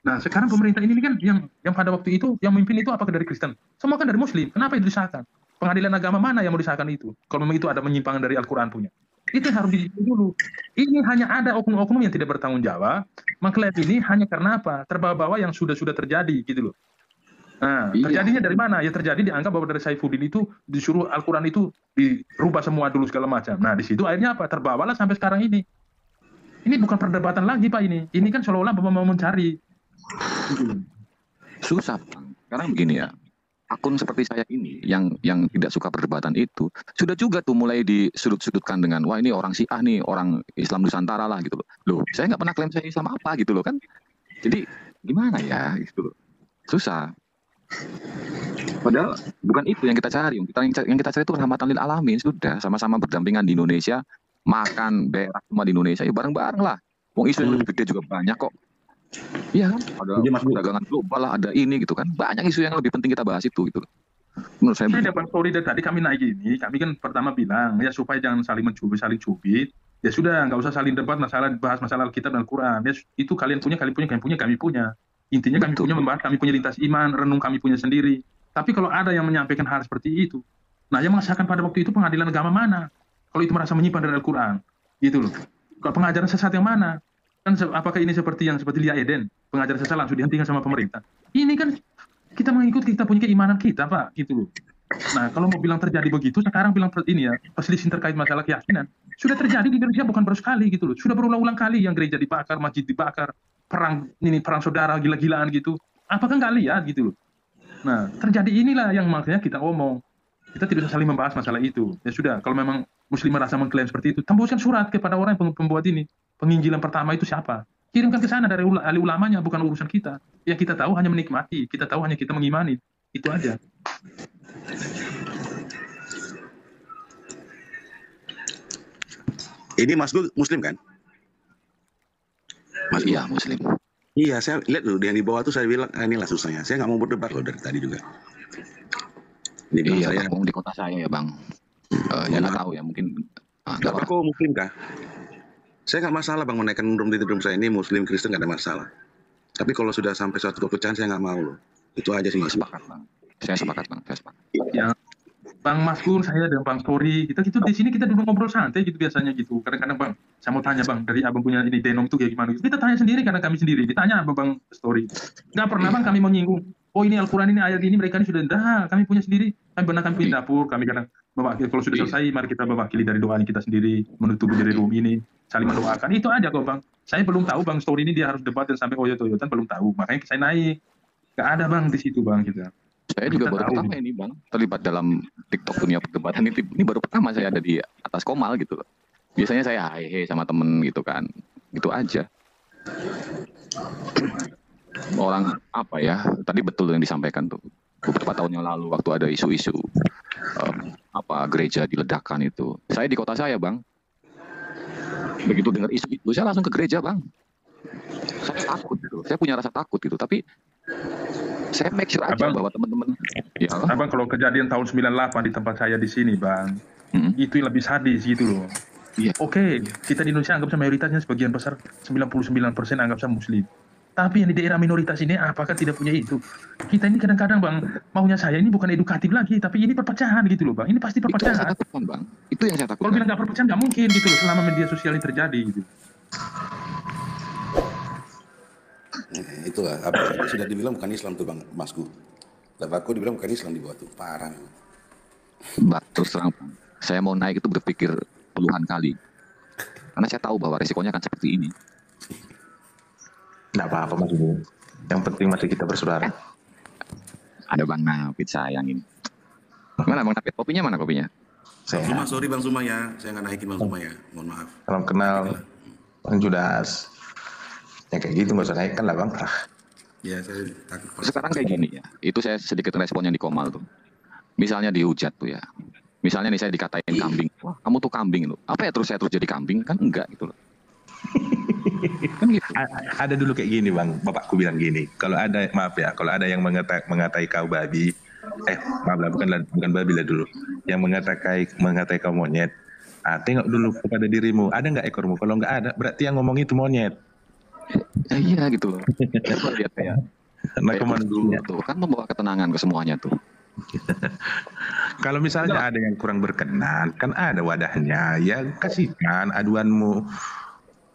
Nah sekarang pemerintah ini kan yang pada waktu itu yang memimpin itu apakah dari Kristen? Semua kan dari Muslim. Kenapa itu disahkan? Pengadilan agama mana yang mau disahkan itu? Kalau memang itu ada penyimpangan dari Al-Quran punya. Itu yang harus dihitung dulu. Ini hanya ada oknum-oknum yang tidak bertanggung jawab. Mengklaim ini hanya karena apa? Terbawa-bawa yang sudah terjadi gitu loh. Nah, terjadinya dari mana? Ya terjadi dianggap bahwa dari Saifuddin itu disuruh Al-Quran itu dirubah semua dulu segala macam. Nah di situ akhirnya apa? Terbawalah sampai sekarang ini. Ini Ini bukan perdebatan lagi Pak ini. Ini kan seolah-olah Bapak mau mencari. Susah, Bang. Sekarang begini ya. Akun seperti saya ini yang tidak suka perdebatan itu sudah juga tuh mulai disudut-sudutkan dengan wah ini orang Syiah nih, orang Islam Nusantara lah gitu loh. Loh, saya nggak pernah klaim saya Islam apa gitu loh kan. Jadi gimana ya gitu loh. Susah. Padahal bukan itu yang kita cari. Yang kita cari itu rahmatan lil alamin. Sudah sama-sama berdampingan di Indonesia, makan berak semua di Indonesia ya bareng-bareng lah. Wong isu yang lebih gede juga banyak kok. Iya kan? Ada perdagangan global lah, ada ini gitu kan. Banyak isu yang lebih penting kita bahas itu gitu. Menurut saya. Saya dapat story dari tadi kami naik ini, kami kan pertama bilang ya supaya jangan saling mencubit, saling cubit. Ya sudah, nggak usah saling debat bahas masalah Alkitab dan Al-Quran. Ya itu kalian punya, kami punya. Intinya kami punya membahas, kami punya lintas iman, renung kami punya sendiri. Tapi kalau ada yang menyampaikan hal seperti itu, nah yang mengesahkan pada waktu itu pengadilan agama mana? Kalau itu merasa menyimpan dari Al-Quran, gitu loh. Kalau pengajaran sesat yang mana? Kan apakah ini seperti Lia Eden, pengajaran sesat langsung dihentikan sama pemerintah? Ini kan kita mengikuti, kita punya keimanan kita Pak, gitu loh. Nah kalau mau bilang terjadi begitu, sekarang bilang ini ya, perselisihan terkait masalah keyakinan, sudah terjadi di Indonesia bukan baru sekali gitu loh. Sudah berulang-ulang kali yang gereja dibakar, masjid dibakar, perang saudara gila-gilaan gitu. Apakah nggak lihat gitu loh? Nah terjadi inilah yang makanya kita ngomong. Kita tidak bisa saling membahas masalah itu. Ya sudah, kalau memang Muslim merasa mengklaim seperti itu, tembuskan surat kepada orang yang pembuat ini. Penginjilan pertama itu siapa? Kirimkan ke sana dari ahli ulamanya, bukan urusan kita. Ya kita tahu hanya menikmati, kita tahu hanya kita mengimani. Itu aja. Ini Mas Gu Muslim kan? Mas Iya, Muslim. Iya, saya lihat loh yang di bawah tuh saya bilang, inilah susahnya. Saya nggak mau berdebat loh dari tadi juga. Ini iya, saya Bang, di kota saya ya Bang. Ya nggak tahu ya, mungkin. Bapak kok Muslim kah? Saya nggak masalah Bang menaikkan room saya ini Muslim Kristen nggak ada masalah. Tapi kalau sudah sampai suatu perpecahan saya nggak mau loh. Itu aja sih Mas. Sepakat Bang. Saya sepakat Bang. Ya, Bang Mas Gun, saya dan Bang Story, kita gitu di sini kita duduk ngobrol santai gitu biasanya gitu. Kadang-kadang Bang, saya mau tanya Bang, dari Abang punya ini denom itu kayak gimana? Kita tanya sendiri karena kami sendiri. Ditanya apa Bang Story? Nggak pernah Bang kami mau nyinggung. Oh ini Al-Quran ini ayat ini mereka ini sudah dah kami punya sendiri. Kami benar kami punya dapur, kami kadang mewakili. Kalau sudah selesai, mari kita mewakili dari doanya kita sendiri menutup dari room ini, saling mendoakan. Itu aja kok Bang. Saya belum tahu Bang Story ini dia harus debat dan sampai oyot-oyotan belum tahu. Makanya saya naik. Nggak ada Bang di situ Bang kita. Saya juga baru pertama ini Bang terlibat dalam TikTok dunia perdebatan ini baru pertama saya ada di atas Komal gitu loh. Biasanya saya hai sama temen gitu kan, gitu aja. Orang apa ya? Tadi betul yang disampaikan tuh. Beberapa tahun yang lalu waktu ada isu-isu gereja diledakkan itu. Saya di kota saya Bang. Begitu dengar isu itu saya langsung ke gereja Bang. Saya takut gitu. Saya punya rasa takut gitu. Tapi saya make sure aja bahwa teman-teman. Ya. Abang kalau kejadian tahun 98 di tempat saya di sini Bang, itu yang lebih sadis gitu loh. Iya. Oke, kita di Indonesia anggap mayoritasnya sebagian besar 99% anggap saya Muslim. Tapi yang di daerah minoritas ini apakah tidak punya itu? Kita ini kadang-kadang Bang, maunya saya ini bukan edukatif lagi, tapi ini perpecahan gitu loh Bang. Ini pasti perpecahan. Itu yang saya takutkan Bang. Itu yang saya takutkan. Kalau bilang nggak perpecahan nggak mungkin gitu loh, selama media sosial ini terjadi gitu. Itulah apa sudah dibilang bukan Islam tuh Bang Masku. Dan aku dibilang bukan Islam di bawah tuh. Parah. Mbak, terus terang Bang. Saya mau naik itu berpikir puluhan kali. Karena saya tahu bahwa resikonya akan seperti ini. Nggak apa-apa Mas Bu. Yang penting masih kita bersaudara. Ada Bang Nafid sayang ini. Mana Bang Nafid? Kopinya mana kopinya? Bang Suma, sorry Bang Suma ya. Saya nggak naikin Bang Suma ya. Mohon maaf. Salam kenal Bang Judas. Ya kayak gitu nggak usah naikkan lah Bang. Ya saya takut. Sekarang kayak gini ya. Itu saya sedikit respon yang di Komal tuh. Misalnya dihujat tuh ya. Misalnya nih saya dikatain kambing. Wah kamu tuh kambing loh. Apa ya terus saya jadi kambing? Kan enggak gitu loh. Kan gitu. Ada dulu kayak gini Bang, bapakku bilang gini, kalau ada kalau ada yang mengatai kau babi, maaf lah bukan babi lah dulu, yang mengatai kau monyet, tengok dulu kepada dirimu, ada nggak ekormu? Kalau nggak ada, berarti yang ngomong itu monyet. Iya gitu loh. Coba lihat ya. Nah kemana dulu tuh kan membawa ketenangan ke semuanya tuh. Kalau misalnya ada yang kurang berkenan, kan ada wadahnya, ya kasihkan aduanmu.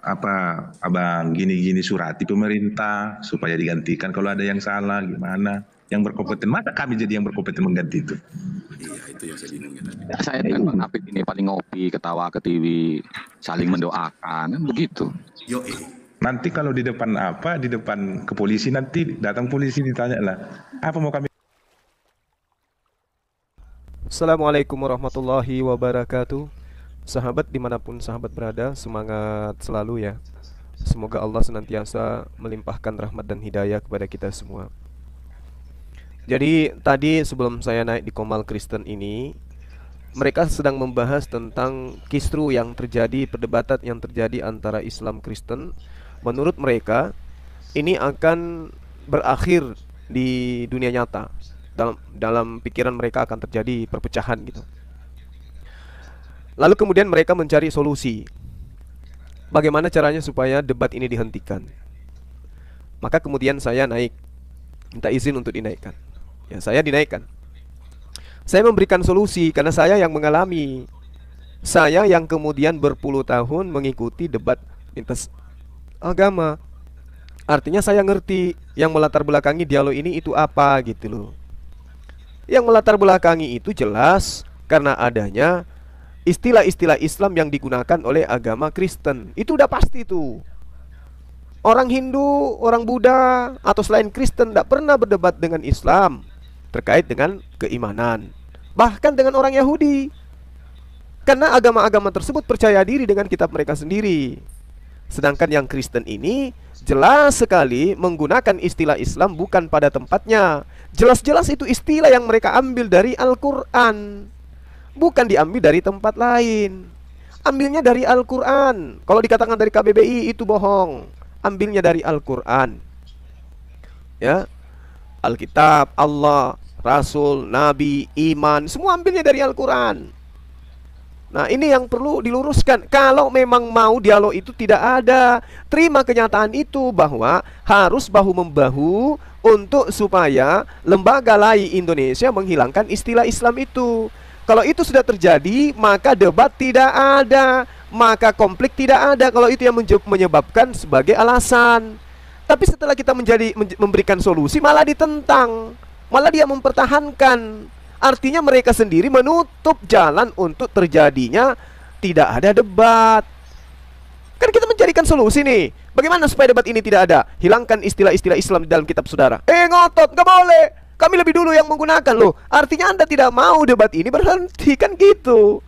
Abang gini surati pemerintah supaya digantikan kalau ada yang salah gimana yang berkompeten. Masa kami jadi yang berkompeten mengganti itu? Iya, itu yang saya bingung. Ya, saya dengan Bang Apik ini paling ngopi, ketawa ke TV, saling mendoakan, kan begitu. Nanti kalau di depan di depan ke polisi, nanti datang polisi ditanya lah, apa mau kami? Assalamualaikum warahmatullahi wabarakatuh. Sahabat dimanapun sahabat berada, semangat selalu ya. Semoga Allah senantiasa melimpahkan rahmat dan hidayah kepada kita semua. Jadi tadi sebelum saya naik di Komal Kristen ini, mereka sedang membahas tentang kisru yang terjadi, perdebatan yang terjadi antara Islam Kristen. Menurut mereka ini akan berakhir di dunia nyata. Dalam pikiran mereka akan terjadi perpecahan gitu. Lalu kemudian mereka mencari solusi. Bagaimana caranya supaya debat ini dihentikan? Maka kemudian saya minta izin untuk dinaikkan. Ya, saya dinaikkan. Saya memberikan solusi karena saya yang mengalami. Saya yang kemudian berpuluh tahun mengikuti debat lintas agama. Artinya saya ngerti yang melatar belakangi dialog ini itu apa gitu loh. Yang melatar belakangi itu jelas karena adanya istilah-istilah Islam yang digunakan oleh agama Kristen. Itu udah pasti tuh. Orang Hindu, orang Buddha, atau selain Kristen tidak pernah berdebat dengan Islam terkait dengan keimanan. Bahkan dengan orang Yahudi. Karena agama-agama tersebut percaya diri dengan kitab mereka sendiri. Sedangkan yang Kristen ini jelas sekali menggunakan istilah Islam bukan pada tempatnya. Jelas-jelas itu istilah yang mereka ambil dari Al-Quran, bukan diambil dari tempat lain. Ambilnya dari Al-Quran. Kalau dikatakan dari KBBI itu bohong. Ambilnya dari Al-Quran. Ya, Alkitab, Allah, Rasul, Nabi, iman, semua ambilnya dari Al-Quran. Nah, ini yang perlu diluruskan. Kalau memang mau dialog itu tidak ada, terima kenyataan itu bahwa harus bahu-membahu untuk supaya lembaga lai Indonesia menghilangkan istilah Islam itu. Kalau itu sudah terjadi, maka debat tidak ada, maka konflik tidak ada. Kalau itu yang menyebabkan sebagai alasan. Tapi setelah kita memberikan solusi, malah ditentang, malah dia mempertahankan. Artinya mereka sendiri menutup jalan untuk terjadinya tidak ada debat. Kan kita mencarikan solusi nih. Bagaimana supaya debat ini tidak ada? Hilangkan istilah-istilah Islam di dalam kitab saudara. Ngotot, gak boleh. Kami lebih dulu yang menggunakan loh. Artinya Anda tidak mau debat ini berhenti, kan gitu.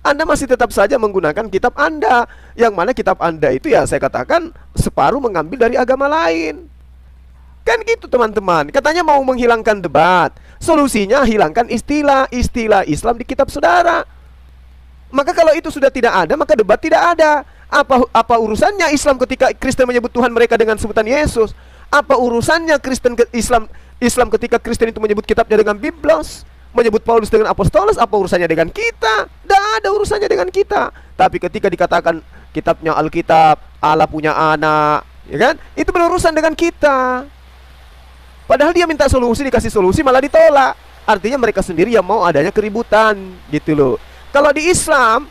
Anda masih tetap saja menggunakan kitab Anda, yang mana kitab Anda itu ya saya katakan separuh mengambil dari agama lain. Kan gitu teman-teman. Katanya mau menghilangkan debat. Solusinya hilangkan istilah Islam di kitab saudara. Maka kalau itu sudah tidak ada, maka debat tidak ada. Apa urusannya Islam ketika Kristen menyebut Tuhan mereka dengan sebutan Yesus? Apa urusannya Islam ketika Kristen itu menyebut kitabnya dengan Biblos, menyebut Paulus dengan Apostolos? Apa urusannya dengan kita? Tidak ada urusannya dengan kita. Tapi ketika dikatakan kitabnya Alkitab, Allah punya anak, ya kan? Itu berurusan dengan kita. Padahal dia minta solusi, dikasih solusi malah ditolak. Artinya mereka sendiri yang mau adanya keributan, gitu loh. Kalau di Islam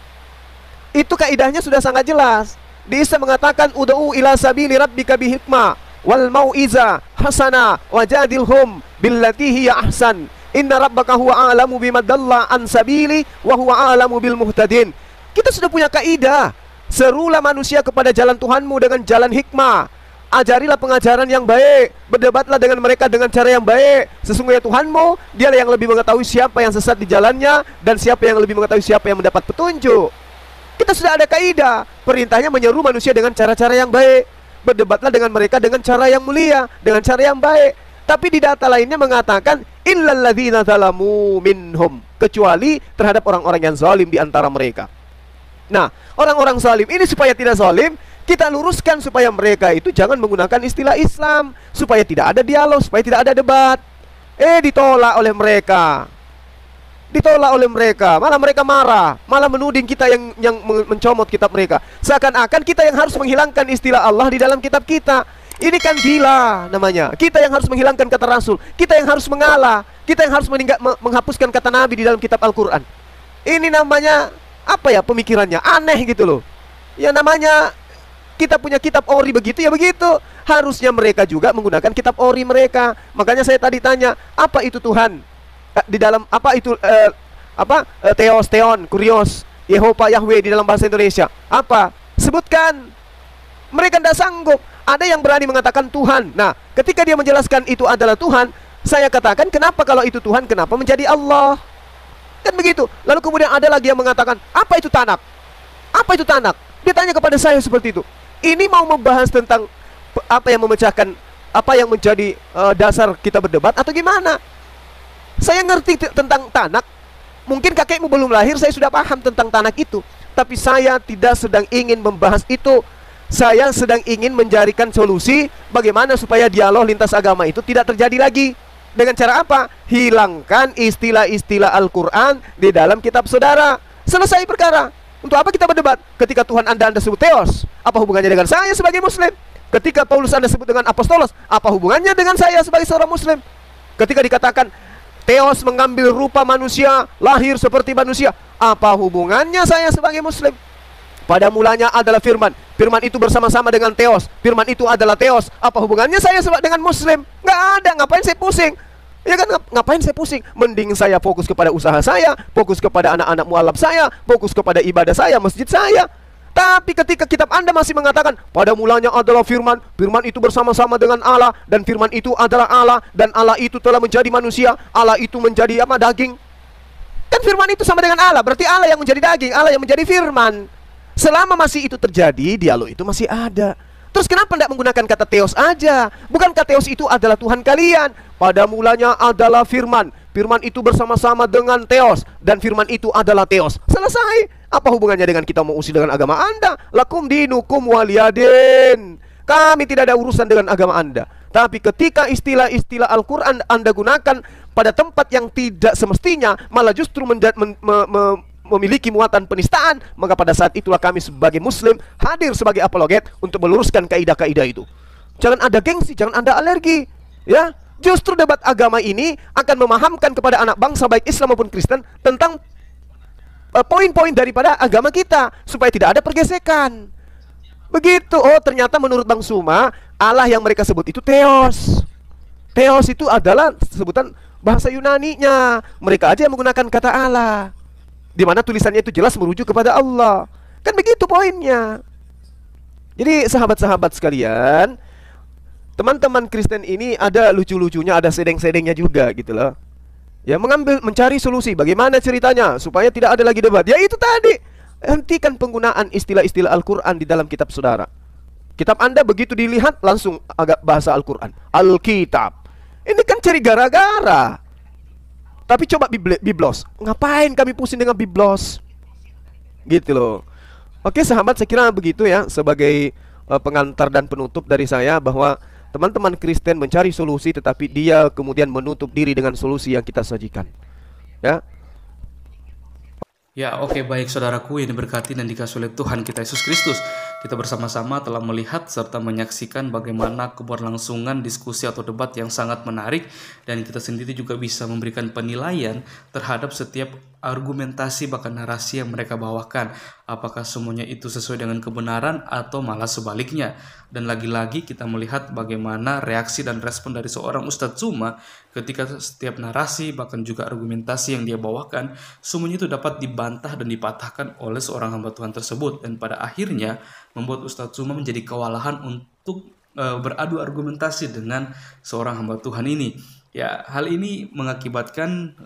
itu kaidahnya sudah sangat jelas. Di Islam mengatakan ud'u ila sabili rabbika bihikmah wal mau'iza hasana wajadilhum billati hiya ahsan. Inna rabbaka huwa a'lamu bima dalla an sabili wa huwa a'lamu bil muhtadin. Kita sudah punya kaidah. Serulah manusia kepada jalan Tuhanmu dengan jalan hikmah. Ajarilah pengajaran yang baik. Berdebatlah dengan mereka dengan cara yang baik. Sesungguhnya Tuhanmu, dialah yang lebih mengetahui siapa yang sesat di jalannya, dan siapa yang lebih mengetahui siapa yang mendapat petunjuk. Kita sudah ada kaidah. Perintahnya menyeru manusia dengan cara-cara yang baik. Berdebatlah dengan mereka dengan cara yang mulia, dengan cara yang baik. Tapi di data lainnya mengatakan illal ladzina zalamu minhum, kecuali terhadap orang-orang yang zalim di antara mereka. Nah, orang-orang zalim ini supaya tidak zalim, kita luruskan supaya mereka itu jangan menggunakan istilah Islam, supaya tidak ada dialog, supaya tidak ada debat. Ditolak oleh mereka. Ditolak oleh mereka, malah mereka marah, malah menuding kita yang mencomot kitab mereka. Seakan-akan kita yang harus menghilangkan istilah Allah di dalam kitab kita. Ini kan gila namanya. Kita yang harus menghilangkan kata Rasul, kita yang harus mengalah, kita yang harus menghapuskan kata Nabi di dalam kitab Al-Quran. Ini namanya apa ya, pemikirannya aneh gitu loh. Ya namanya kita punya kitab ori begitu ya begitu. Harusnya mereka juga menggunakan kitab ori mereka. Makanya saya tadi tanya, apa itu Tuhan? Di dalam apa itu Theos, Theon, Kurios, Yehova, Yahweh di dalam bahasa Indonesia? Apa? Sebutkan. Mereka tidak sanggup. Ada yang berani mengatakan Tuhan. Nah, ketika dia menjelaskan itu adalah Tuhan, saya katakan, kenapa kalau itu Tuhan, kenapa menjadi Allah? Kan begitu. Lalu kemudian ada lagi yang mengatakan, apa itu Tanak? Apa itu Tanak? Dia tanya kepada saya seperti itu. Ini mau membahas tentang apa yang memecahkan, apa yang menjadi dasar kita berdebat atau gimana? Saya ngerti tentang Tanak. Mungkin kakekmu belum lahir, saya sudah paham tentang Tanak itu. Tapi saya tidak sedang ingin membahas itu. Saya sedang ingin mencarikan solusi bagaimana supaya dialog lintas agama itu tidak terjadi lagi. Dengan cara apa? Hilangkan istilah-istilah Al-Quran di dalam kitab saudara. Selesai perkara. Untuk apa kita berdebat? Ketika Tuhan Anda sebut Theos, apa hubungannya dengan saya sebagai Muslim? Ketika Paulus Anda sebut dengan Apostolos, apa hubungannya dengan saya sebagai seorang Muslim? Ketika dikatakan Theos mengambil rupa manusia, lahir seperti manusia, apa hubungannya saya sebagai Muslim? Pada mulanya adalah firman. Firman itu bersama-sama dengan Theos. Firman itu adalah Theos. Apa hubungannya saya dengan Muslim? Nggak ada. Ngapain saya pusing? Ya kan, ngapain saya pusing? Mending saya fokus kepada usaha saya, fokus kepada anak-anak mualaf saya, fokus kepada ibadah saya, masjid saya. Tapi ketika kitab Anda masih mengatakan pada mulanya adalah firman, firman itu bersama-sama dengan Allah, dan firman itu adalah Allah, dan Allah itu telah menjadi manusia, Allah itu menjadi apa? Daging. Kan firman itu sama dengan Allah, berarti Allah yang menjadi daging, Allah yang menjadi firman. Selama masih itu terjadi, dialog itu masih ada. Terus kenapa tidak menggunakan kata Theos aja? Bukankah Theos itu adalah Tuhan kalian? Pada mulanya adalah firman. Firman itu bersama-sama dengan Theos, dan firman itu adalah Theos. Selesai. Apa hubungannya dengan kita mau usir dengan agama Anda? Lakum dinukum waliyadin. Kami tidak ada urusan dengan agama Anda. Tapi ketika istilah-istilah Al-Quran Anda gunakan pada tempat yang tidak semestinya, malah justru memiliki muatan penistaan, maka pada saat itulah kami sebagai Muslim hadir sebagai apologet untuk meluruskan kaidah-kaidah itu. Jangan ada gengsi, jangan ada alergi, ya. Justru debat agama ini akan memahamkan kepada anak bangsa baik Islam maupun Kristen tentang poin-poin daripada agama kita supaya tidak ada pergesekan. Begitu. Oh, ternyata menurut Bang Suma, Allah yang mereka sebut itu Theos. Theos itu adalah sebutan bahasa Yunani-nya. Mereka aja yang menggunakan kata Allah, di mana tulisannya itu jelas merujuk kepada Allah. Kan begitu poinnya. Jadi sahabat-sahabat sekalian, teman-teman Kristen ini ada lucu-lucunya, ada sedeng-sedengnya juga gitu loh. Ya, mencari solusi bagaimana ceritanya supaya tidak ada lagi debat. Ya itu tadi, hentikan penggunaan istilah-istilah Al-Quran di dalam kitab saudara. Kitab Anda begitu dilihat langsung agak bahasa Al-Quran, Alkitab. Ini kan cari gara-gara. Tapi coba Biblos, ngapain kami pusing dengan Biblos? Gitu loh. Oke sahabat, saya kira begitu ya, sebagai pengantar dan penutup dari saya, bahwa teman-teman Kristen mencari solusi, tetapi dia kemudian menutup diri dengan solusi yang kita sajikan. Ya. Ya, oke, baik saudaraku yang diberkati dan dikasihi oleh Tuhan kita Yesus Kristus. Kita bersama-sama telah melihat serta menyaksikan bagaimana keberlangsungan diskusi atau debat yang sangat menarik, dan kita sendiri juga bisa memberikan penilaian terhadap setiap argumentasi bahkan narasi yang mereka bawakan. Apakah semuanya itu sesuai dengan kebenaran atau malah sebaliknya. Dan lagi-lagi kita melihat bagaimana reaksi dan respon dari seorang Ustadz Suma ketika setiap narasi bahkan juga argumentasi yang dia bawakan, semuanya itu dapat dibantah dan dipatahkan oleh seorang hamba Tuhan tersebut. Dan pada akhirnya membuat Ustadz Suma menjadi kewalahan untuk beradu argumentasi dengan seorang hamba Tuhan ini. Ya, hal ini mengakibatkan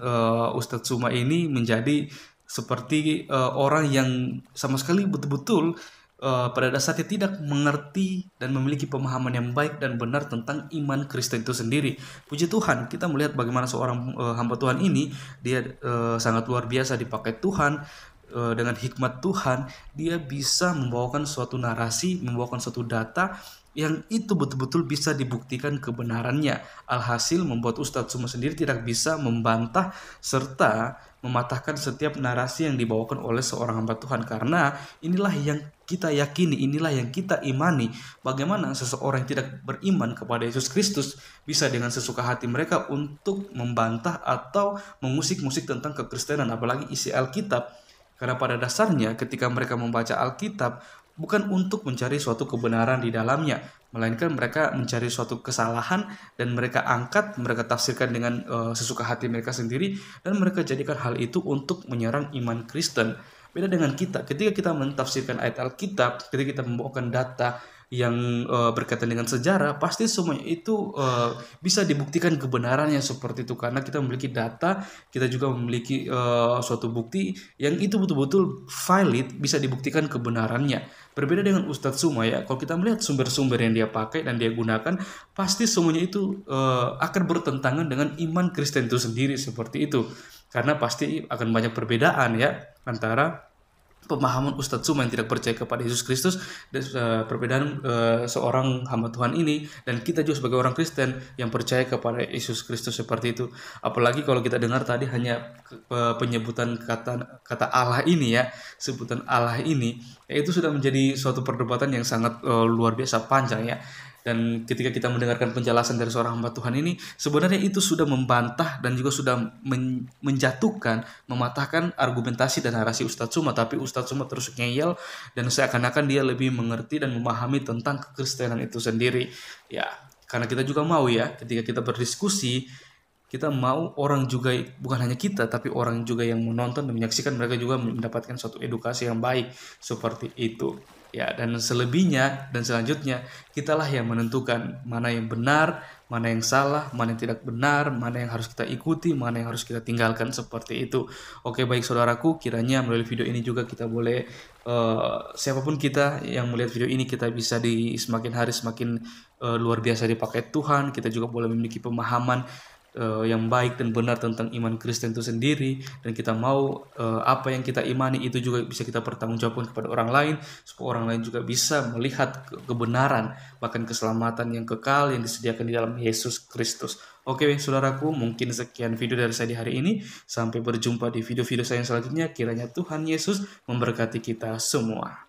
Ustadz Suma ini menjadi seperti orang yang sama sekali betul-betul pada dasarnya tidak mengerti dan memiliki pemahaman yang baik dan benar tentang iman Kristen itu sendiri. Puji Tuhan, kita melihat bagaimana seorang hamba Tuhan ini, dia sangat luar biasa dipakai Tuhan. Dengan hikmat Tuhan, dia bisa membawakan suatu narasi, membawakan suatu data yang itu betul-betul bisa dibuktikan kebenarannya. Alhasil membuat Ustadz Suma sendiri tidak bisa membantah serta mematahkan setiap narasi yang dibawakan oleh seorang hamba Tuhan, karena inilah yang kita yakini, inilah yang kita imani, bagaimana seseorang yang tidak beriman kepada Yesus Kristus bisa dengan sesuka hati mereka untuk membantah atau mengusik-musik tentang kekristenan, apalagi isi Alkitab. Karena pada dasarnya ketika mereka membaca Alkitab, bukan untuk mencari suatu kebenaran di dalamnya, melainkan mereka mencari suatu kesalahan dan mereka angkat, mereka tafsirkan dengan sesuka hati mereka sendiri, dan mereka jadikan hal itu untuk menyerang iman Kristen. Beda dengan kita, ketika kita mentafsirkan ayat Alkitab, ketika kita membawakan data yang berkaitan dengan sejarah, pasti semuanya itu bisa dibuktikan kebenarannya seperti itu, karena kita memiliki data, kita juga memiliki suatu bukti yang itu betul-betul valid, bisa dibuktikan kebenarannya. Berbeda dengan Ustadz Suma ya, kalau kita melihat sumber-sumber yang dia pakai dan dia gunakan, pasti semuanya itu akan bertentangan dengan iman Kristen itu sendiri seperti itu, karena pasti akan banyak perbedaan ya antara pemahaman Ustadz Suma yang tidak percaya kepada Yesus Kristus dan perbedaan seorang hamba Tuhan ini dan kita juga sebagai orang Kristen yang percaya kepada Yesus Kristus seperti itu. Apalagi kalau kita dengar tadi hanya penyebutan kata Allah ini ya, sebutan Allah ini, ya itu sudah menjadi suatu perdebatan yang sangat luar biasa panjang ya. Dan ketika kita mendengarkan penjelasan dari seorang hamba Tuhan ini, sebenarnya itu sudah membantah dan juga sudah menjatuhkan, mematahkan argumentasi dan narasi Ustadz Suma. Tapi Ustadz Suma terus ngeyel dan seakan-akan dia lebih mengerti dan memahami tentang kekristenan itu sendiri. Ya, karena kita juga mau ya, ketika kita berdiskusi, kita mau orang juga, bukan hanya kita, tapi orang juga yang menonton dan menyaksikan, mereka juga mendapatkan suatu edukasi yang baik seperti itu. Ya, dan selebihnya dan selanjutnya kitalah yang menentukan mana yang benar, mana yang salah, mana yang tidak benar, mana yang harus kita ikuti, mana yang harus kita tinggalkan seperti itu. Oke, baik saudaraku, kiranya melalui video ini juga kita boleh siapapun kita yang melihat video ini, kita bisa semakin hari semakin luar biasa dipakai Tuhan. Kita juga boleh memiliki pemahaman yang baik dan benar tentang iman Kristen itu sendiri, dan kita mau apa yang kita imani itu juga bisa kita pertanggungjawabkan kepada orang lain, supaya orang lain juga bisa melihat kebenaran bahkan keselamatan yang kekal yang disediakan di dalam Yesus Kristus. Oke saudaraku, mungkin sekian video dari saya di hari ini. Sampai berjumpa di video-video saya yang selanjutnya. Kiranya Tuhan Yesus memberkati kita semua.